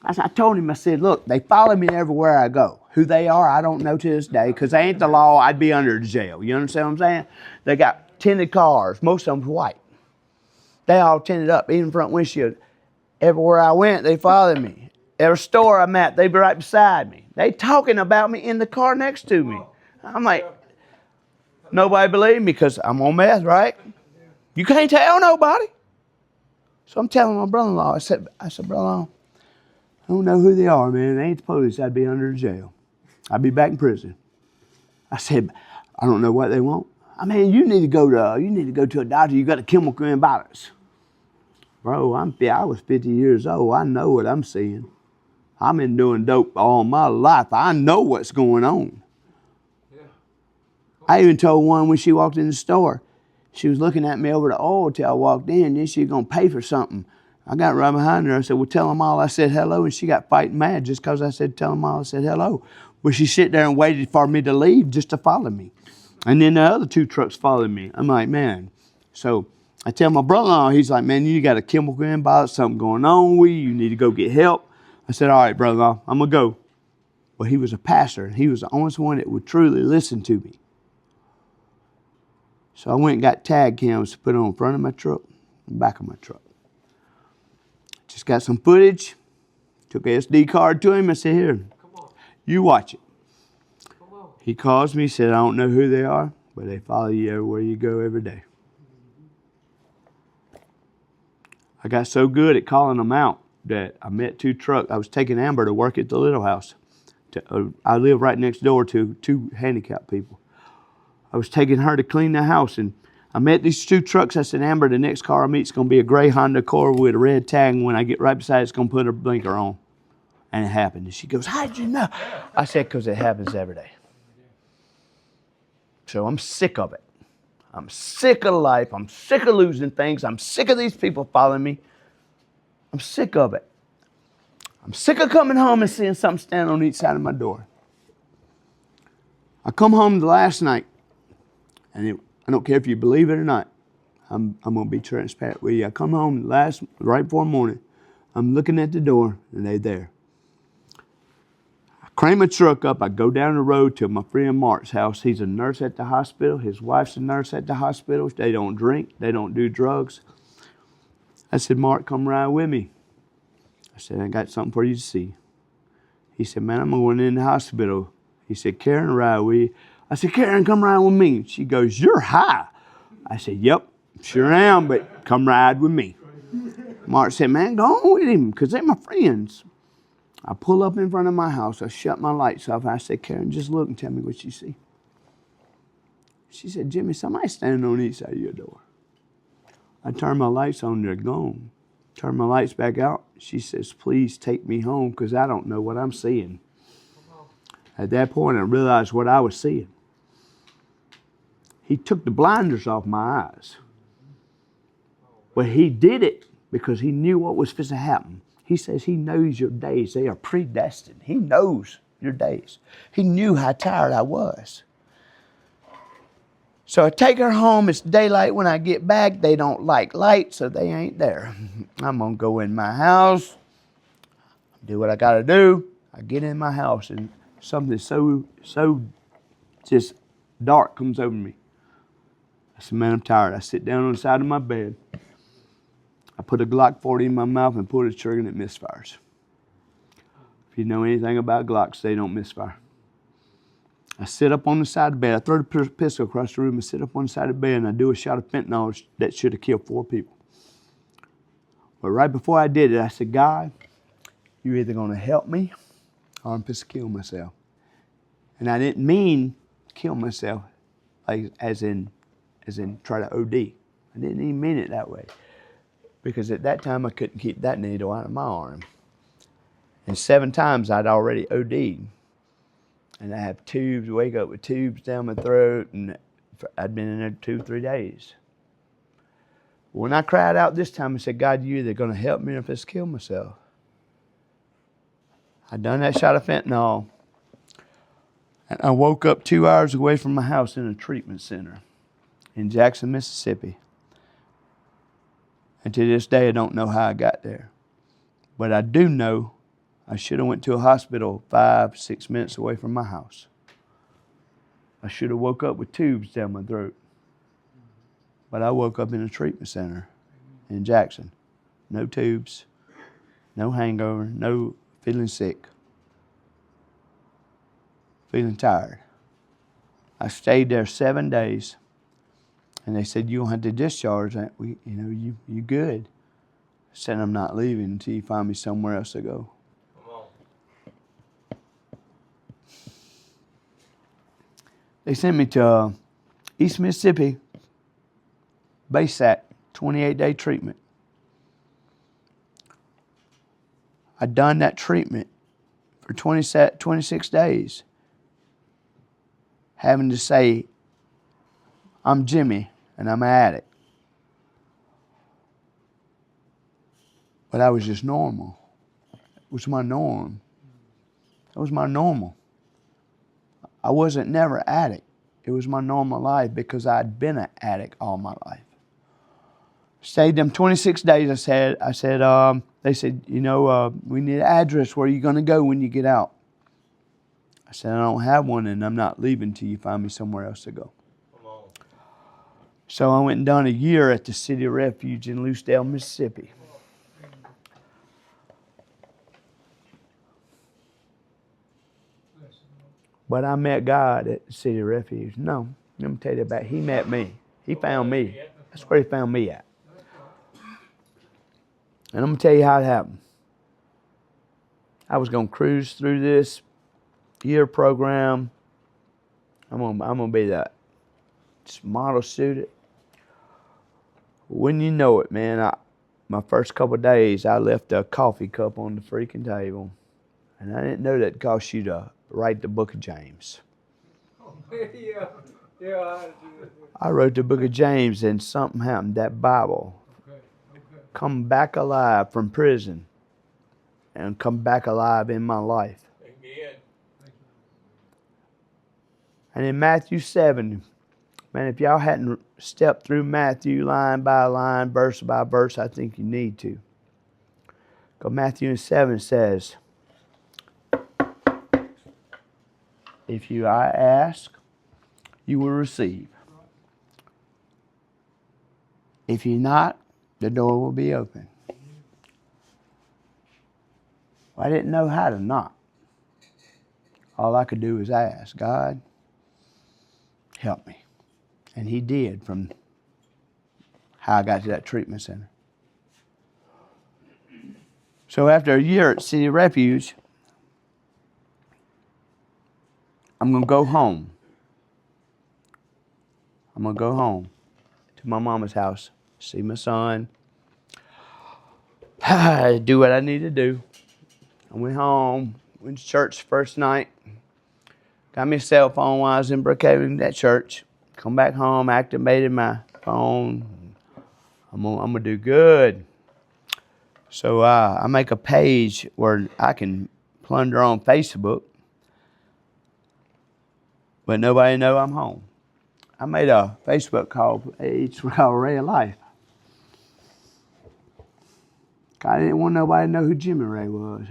I told him, I said, look, they follow me everywhere I go. Who they are, I don't know to this day because they ain't the law. I'd be under the jail. You understand what I'm saying? They got tinted cars. Most of them's white. They all tinted up, even front windshield. Everywhere I went, they followed me. Every store I'm at, they be right beside me. They talking about me in the car next to me. I'm like, nobody believe me because I'm on meth, right? You can't tell nobody. So I'm telling my brother-in-law, I said, brother-in-law, I don't know who they are, man. They ain't the police. I'd be under the jail. I'd be back in prison. I said, I don't know what they want. I mean, you need to go to a doctor. You got a chemical imbalance. Bro, I was 50 years old. I know what I'm seeing. I've been doing dope all my life. I know what's going on. Yeah. I even told one when she walked in the store, She was looking at me over the oil till I walked in. Then she was going to pay for something. I got right behind her. I said, well, tell them all I said hello. And she got fighting mad just because I said, tell them all I said hello. Well, she sit there and waited for me to leave just to follow me. And then the other 2 trucks followed me. I'm like, man. So I tell my brother-in-law, he's like, man, you got a chemical imbalance, something going on with you. You need to go get help. I said, all right, brother-in-law, I'm going to go. Well, he was a pastor, and he was the only one that would truly listen to me. So I went and got tag cams to put on front of my truck and back of my truck. Just got some footage. Took an SD card to him. I said, here, you watch it. He calls me, said, I don't know who they are, but they follow you everywhere you go every day. I got so good at calling them out that I met 2 trucks. I was taking Amber to work at the Little House. I live right next door to 2 handicapped people. I was taking her to clean the house, and I met these 2 trucks. I said, Amber, the next car I meet is going to be a gray Honda Accord with a red tag, and when I get right beside it, it's going to put her blinker on. And it happened. And she goes, how'd you know? I said, because it happens every day. So I'm sick of it. I'm sick of life. I'm sick of losing things. I'm sick of these people following me. I'm sick of it. I'm sick of coming home and seeing something stand on each side of my door. I come home the last night, and I don't care if you believe it or not. I'm going to be transparent with you. I come home right before morning. I'm looking at the door, and they're there. I crank my truck up. I go down the road to my friend Mark's house. He's a nurse at the hospital. His wife's a nurse at the hospital. They don't drink. They don't do drugs. I said, Mark, come ride with me. I said, I got something for you to see. He said, man, I'm going in the hospital. He said, Karen, ride with you. I said, Karen, come ride with me. She goes, you're high. I said, yep, sure am, but come ride with me. Mark said, man, go on with him because they're my friends. I pull up in front of my house. I shut my lights off. I said, Karen, just look and tell me what you see. She said, Jimmy, somebody's standing on each side of your door. I turned my lights on, they're gone. Turn my lights back out. She says, please take me home because I don't know what I'm seeing. At that point, I realized what I was seeing. He took the blinders off my eyes. But he did it because he knew what was supposed to happen. He says he knows your days. They are predestined. He knows your days. He knew how tired I was. So I take her home. It's daylight when I get back. They don't like light, so they ain't there. I'm going to go in my house, do what I got to do. I get in my house, and something so just dark comes over me. I said, man, I'm tired. I sit down on the side of my bed. I put a Glock 40 in my mouth and pull the trigger, and it misfires. If you know anything about Glocks, they don't misfire. I sit up on the side of the bed. I throw the pistol across the room and sit up on the side of the bed, and I do a shot of fentanyl that should have killed 4 people. But right before I did it, I said, God, you're either going to help me or I'm supposed to kill myself. And I didn't mean kill myself like as in try to OD. I didn't even mean it that way. Because at that time, I couldn't keep that needle out of my arm. And 7 times I'd already OD'd. And I have tubes, wake up with tubes down my throat, and I'd been in there 2-3 days. When I cried out this time, I said, God, you're either going to help me or if it's kill myself. I done that shot of fentanyl. And I woke up 2 hours away from my house in a treatment center in Jackson, Mississippi. And to this day, I don't know how I got there. But I do know I should have went to a hospital 5-6 minutes away from my house. I should have woke up with tubes down my throat. But I woke up in a treatment center in Jackson. No tubes, no hangover, no feeling sick, feeling tired. I stayed there 7 days, and they said, you don't have to discharge. You good. I said, I'm not leaving until you find me somewhere else to go. They sent me to East Mississippi, BASAT, 28-day treatment. I'd done that treatment for 26 days, having to say, I'm Jimmy, and I'm an addict. But I was just normal. It was my norm. It was my normal. I wasn't never an addict. It was my normal life because I'd been an addict all my life. Stayed them 26 days. I said, they said, we need an address. Where are you going to go when you get out? I said, I don't have one, and I'm not leaving till you find me somewhere else to go. So I went and done a year at the City of Refuge in Lucedale, Mississippi. But I met God at the City of Refuge. No, let me tell you about it. He met me. He found me. That's where he found me at. And I'm going to tell you how it happened. I was going to cruise through this year program. I'm going to be that model student. When you know it, man, my first couple of days, I left a coffee cup on the freaking table. And I didn't know that it cost you to write the book of James. I wrote the book of James, and something happened. That Bible come back alive from prison and come back alive in my life. Amen. And in Matthew 7, man, if y'all hadn't stepped through Matthew line by line, verse by verse, I think you need to. Because Matthew 7 says, if you ask, you will receive. If you knock, the door will be open. I didn't know how to knock. All I could do was ask, God, help me. And he did, from how I got to that treatment center. So after a year at City Refuge, I'm going to go home. I'm going to go home to my mama's house, see my son, do what I need to do. I went home, went to church first night, got me a cell phone while I was in Brookhaven at church. Come back home, activated my phone. I'm gonna do good. So I make a page where I can plunder on Facebook, but nobody know I'm home. I made a Facebook page called Ray of Life. I didn't want nobody to know who Jimmy Ray was.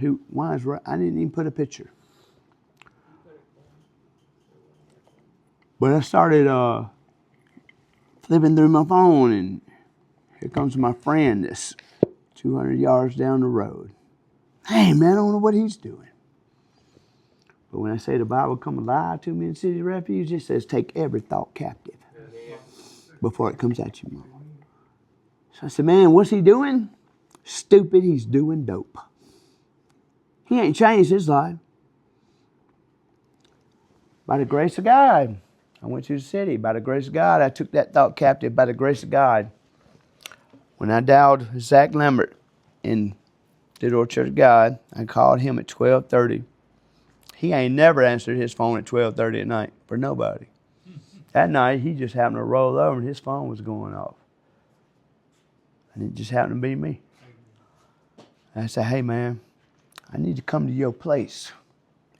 I didn't even put a picture. But I started flipping through my phone, and here comes my friend that's 200 yards down the road. Hey, man, I don't know what he's doing. But when I say the Bible come alive to me in City Refuge, it says take every thought captive before it comes at you, Mama. So I said, man, what's he doing? Stupid, he's doing dope. He ain't changed his life. By the grace of God, I went to the city. By the grace of God, I took that thought captive. By the grace of God, when I dialed Zach Lambert in the Door Church of God, I called him at 12:30. He ain't never answered his phone at 12:30 at night for nobody. That night, he just happened to roll over and his phone was going off. And it just happened to be me. And I said, hey, man, I need to come to your place.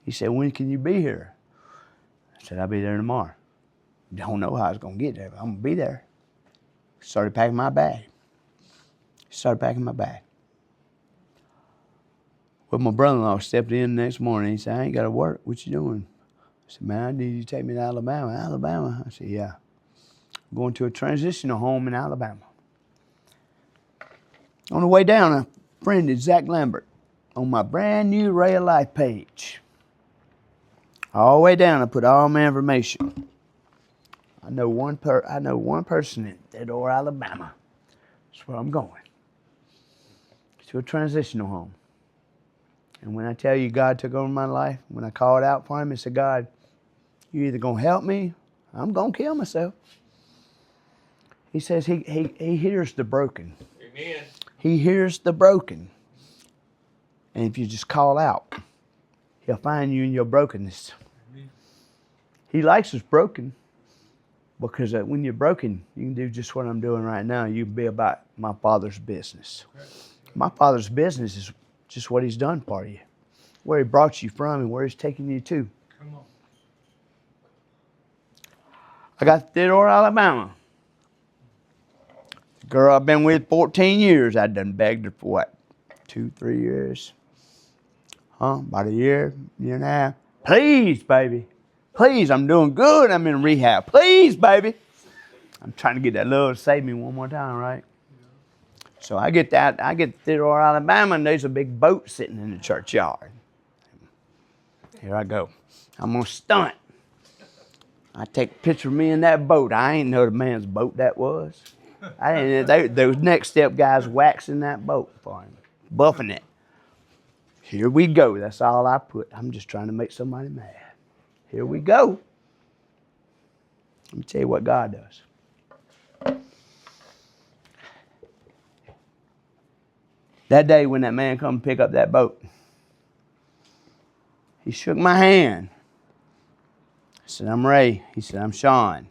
He said, when can you be here? I said, I'll be there tomorrow. Don't know how I was going to get there, but I'm going to be there. Started packing my bag. Well, my brother-in-law stepped in the next morning. He said, I ain't got to work. What you doing? I said, man, I need you to take me to Alabama. Alabama? I said, yeah. I'm going to a transitional home in Alabama. On the way down, I friended Zach Lambert on my brand new Ray of Life page. All the way down, I put all my information. I know one person in Theodore, Alabama. That's where I'm going. To a transitional home. And when I tell you God took over my life, when I called out for him and said, God, you either going to help me, I'm going to kill myself. He says he hears the broken. Amen. He hears the broken. And if you just call out, he'll find you in your brokenness. Amen. He likes us broken. Because when you're broken, you can do just what I'm doing right now. You can be about my Father's business. My Father's business is just what He's done for you, where He brought you from and where He's taking you to. Come on. I got Theodore, Alabama. The girl I've been with 14 years. I done begged her for what? 2-3 years? About a year and a half. Please, baby. Please, I'm doing good. I'm in rehab. Please, baby. I'm trying to get that love to save me one more time, right? So I get to Theodore, Alabama, and there's a big boat sitting in the churchyard. Here I go. I'm going to stunt. I take a picture of me in that boat. I ain't know the man's boat that was. Those next step guys waxing that boat for him, buffing it. Here we go. That's all I put. I'm just trying to make somebody mad. Here we go. Let me tell you what God does. That day when that man come pick up that boat, he shook my hand. I said, I'm Ray. He said, I'm Sean.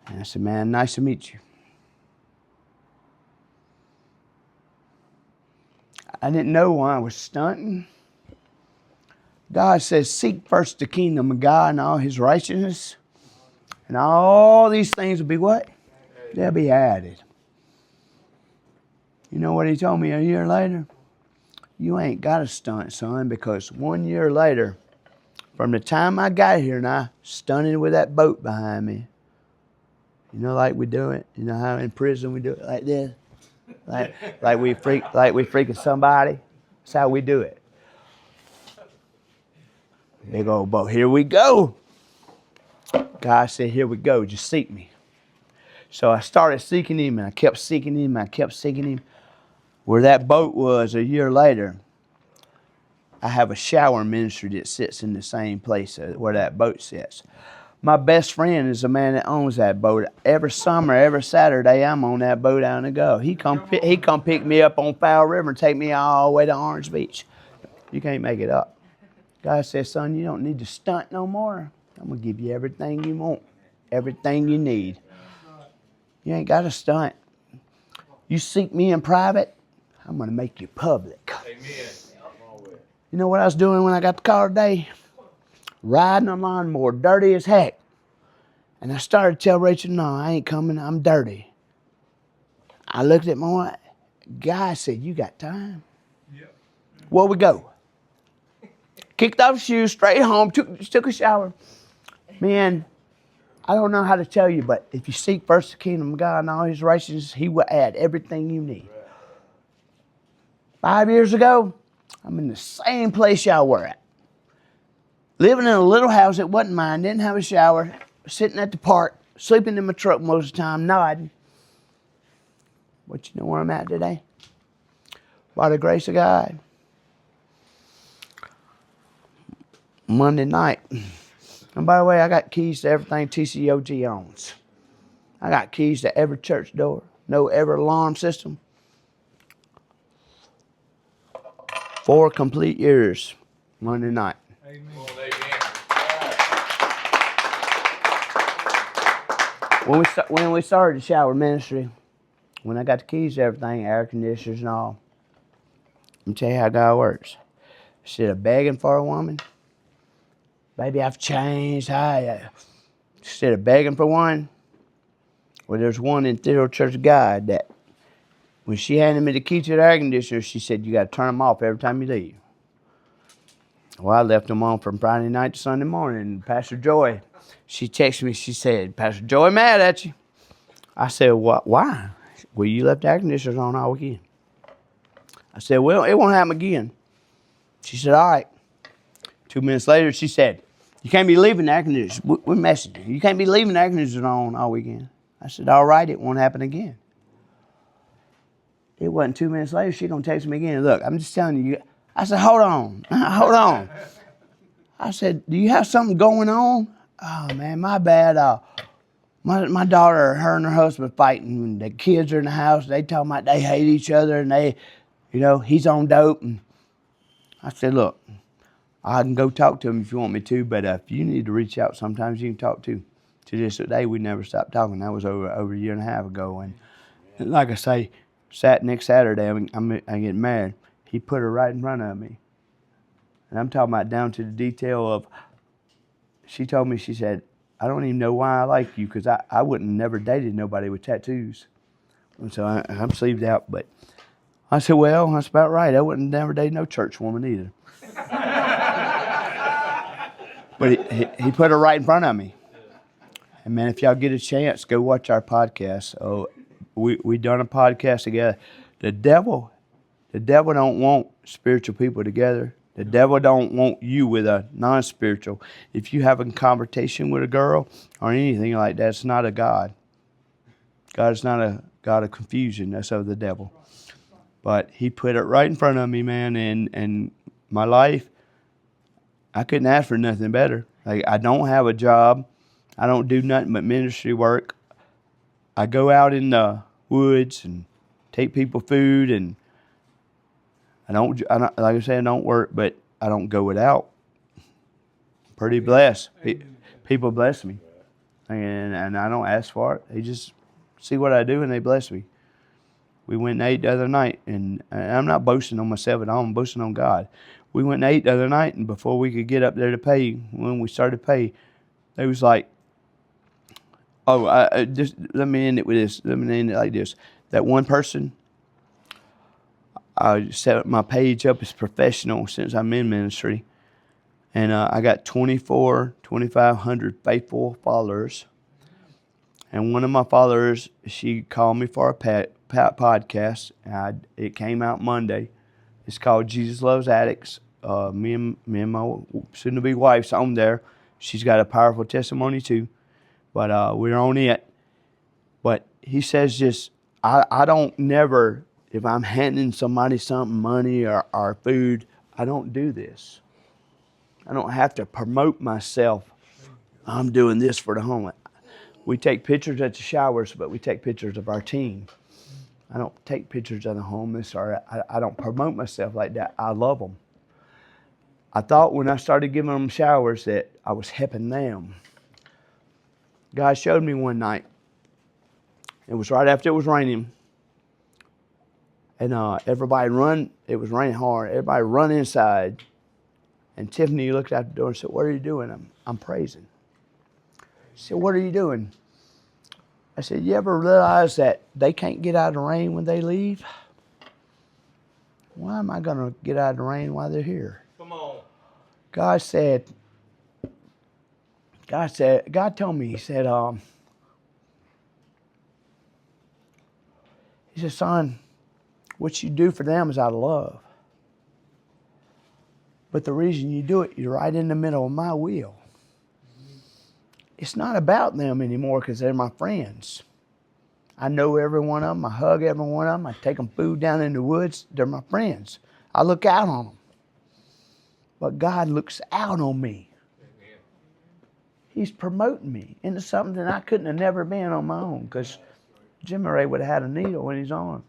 And I said, man, nice to meet you. I didn't know why I was stunting. God says, seek first the kingdom of God and all His righteousness. And all these things will be what? They'll be added. You know what He told me a year later? You ain't got to stunt, son, because 1 year later, from the time I got here and I stunted with that boat behind me, you know, like we do it. You know how in prison we do it like this, like we freaking somebody. That's how we do it. Big old boat. Here we go. God said, here we go. Just seek me. So I started seeking Him, and I kept seeking Him, and I kept seeking Him. Where that boat was a year later, I have a shower ministry that sits in the same place where that boat sits. My best friend is the man that owns that boat. Every summer, every Saturday, I'm on that boat out to go. He come pick me up on Fowl River and take me all the way to Orange Beach. You can't make it up. God says, son, you don't need to stunt no more. I'm going to give you everything you want, everything you need. You ain't got to stunt. You seek me in private, I'm going to make you public. Amen. You know what I was doing when I got the car today? Riding a lawnmower, dirty as heck. And I started to tell Rachel, no, I ain't coming, I'm dirty. I looked at my wife. Guy said, you got time? Yep. Where we go? Kicked off shoes, straight home, took a shower. Man, I don't know how to tell you, but if you seek first the kingdom of God and all His righteousness, He will add everything you need. 5 years ago, I'm in the same place y'all were at. Living in a little house that wasn't mine, didn't have a shower, sitting at the park, sleeping in my truck most of the time, nodding. But you know where I'm at today? By the grace of God. Monday night. And by the way, I got keys to everything TCOG owns. I got keys to every church door, every alarm system. 4 complete years, Monday night. Amen. When we started the shower ministry, when I got the keys to everything, air conditioners and all, let me tell you how God works. Instead of begging for a woman, baby, I've changed. Instead of begging for one, well, there's one in Theodore Church of God that when she handed me the key to the air conditioner, she said, you got to turn them off every time you leave. Well, I left them on from Friday night to Sunday morning. And Pastor Joy, she texted me. She said, Pastor Joy mad at you. I said, what? Why? Well, you left the air conditioners on all weekend. I said, well, it won't happen again. She said, all right. 2 minutes later, she said, you can't be leaving the air conditioners. We messaged you. You can't be leaving the air conditioners on all weekend. I said, all right, it won't happen again. It wasn't 2 minutes later, she gonna text me again. Look, I'm just telling you. I said, hold on. I said, do you have something going on? Oh, man, my bad. My daughter, her and her husband fighting. And the kids are in the house. They talking about they hate each other. And he's on dope. And I said, look, I can go talk to him if you want me to, but if you need to reach out, sometimes you can talk to. To this day, we never stopped talking. That was over a year and a half ago. And like I say, next Saturday, I get married. He put her right in front of me. And I'm talking about down to the detail of, she told me, she said, I don't even know why I like you, because I wouldn't have never dated nobody with tattoos. And so I'm sleeved out. But I said, well, that's about right. I wouldn't have never dated no church woman either. But he put her right in front of me. And man, if y'all get a chance, go watch our podcast. Oh, we done a podcast together. The devil don't want spiritual people together. The devil don't want you with a non-spiritual. If you have a conversation with a girl or anything like that, it's not a God. God is not a God of confusion. That's of the devil. But he put it right in front of me, man, and my life, I couldn't ask for nothing better. Like, I don't have a job. I don't do nothing but ministry work. I go out in the woods and take people food, and I don't like I said, I don't work, but I don't go without. Pretty blessed. People bless me, and I don't ask for it. They just see what I do and they bless me. We went and ate the other night, and I'm not boasting on myself at all. I'm boasting on God. We went and ate the other night, and before we could get up there to pay, when we started to pay, they was like, oh, just let me end it with this. Let me end it like this. That one person, I set my page up as professional since I'm in ministry. And I got 2,500 faithful followers. And one of my followers, she called me for a podcast. It came out Monday. It's called Jesus Loves Addicts. Me and my soon-to-be wife's on there. She's got a powerful testimony too. But we're on it. But he says just, I don't never, if I'm handing somebody something, money or food, I don't do this. I don't have to promote myself. I'm doing this for the home. We take pictures at the showers, but we take pictures of our team. I don't take pictures of the homeless, or I don't promote myself like that. I love them. I thought when I started giving them showers that I was helping them. God showed me one night. It was right after it was raining. And everybody run. It was raining hard. Everybody run inside. And Tiffany looked out the door and said, "What are you doing?" I'm praising. She said, "What are you doing?" I said, "You ever realize that they can't get out of the rain when they leave? Why am I going to get out of the rain while they're here?" Come on. God told me, he said, "Son, what you do for them is out of love. But the reason you do it, you're right in the middle of my will. It's not about them anymore because they're my friends. I know every one of them. I hug every one of them. I take them food down in the woods. They're my friends. I look out on them. But God looks out on me. He's promoting me into something that I couldn't have never been on my own, because Jimmy Ray would have had a needle in his arm.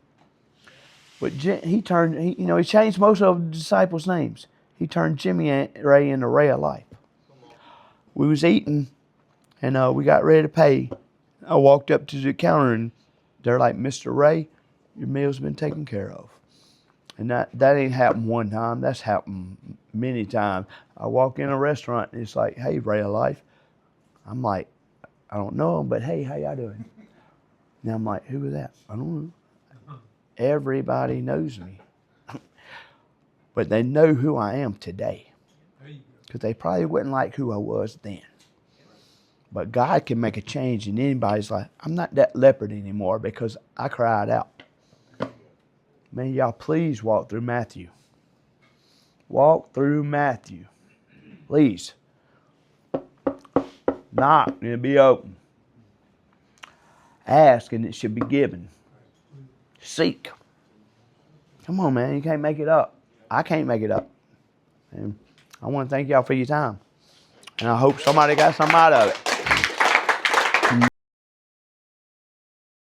But he changed most of the disciples' names. He turned Jimmy Ray into Ray of Life. We was eating, and we got ready to pay. I walked up to the counter, and they're like, "Mr. Ray, your meal's been taken care of." And that ain't happened one time. That's happened many times. I walk in a restaurant, and it's like, "Hey, Ray of Life." I'm like, I don't know him, but hey, how y'all doing? And I'm like, "Who was that?" "I don't know." Everybody knows me. But they know who I am today. Because they probably wouldn't like who I was then. But God can make a change in anybody's life. I'm not that leopard anymore because I cried out. Man, y'all please walk through Matthew. Walk through Matthew. Please. Knock and it'll be open. Ask and it should be given. Seek. Come on, man. You can't make it up. I can't make it up. And I want to thank y'all for your time. And I hope somebody got something out of it.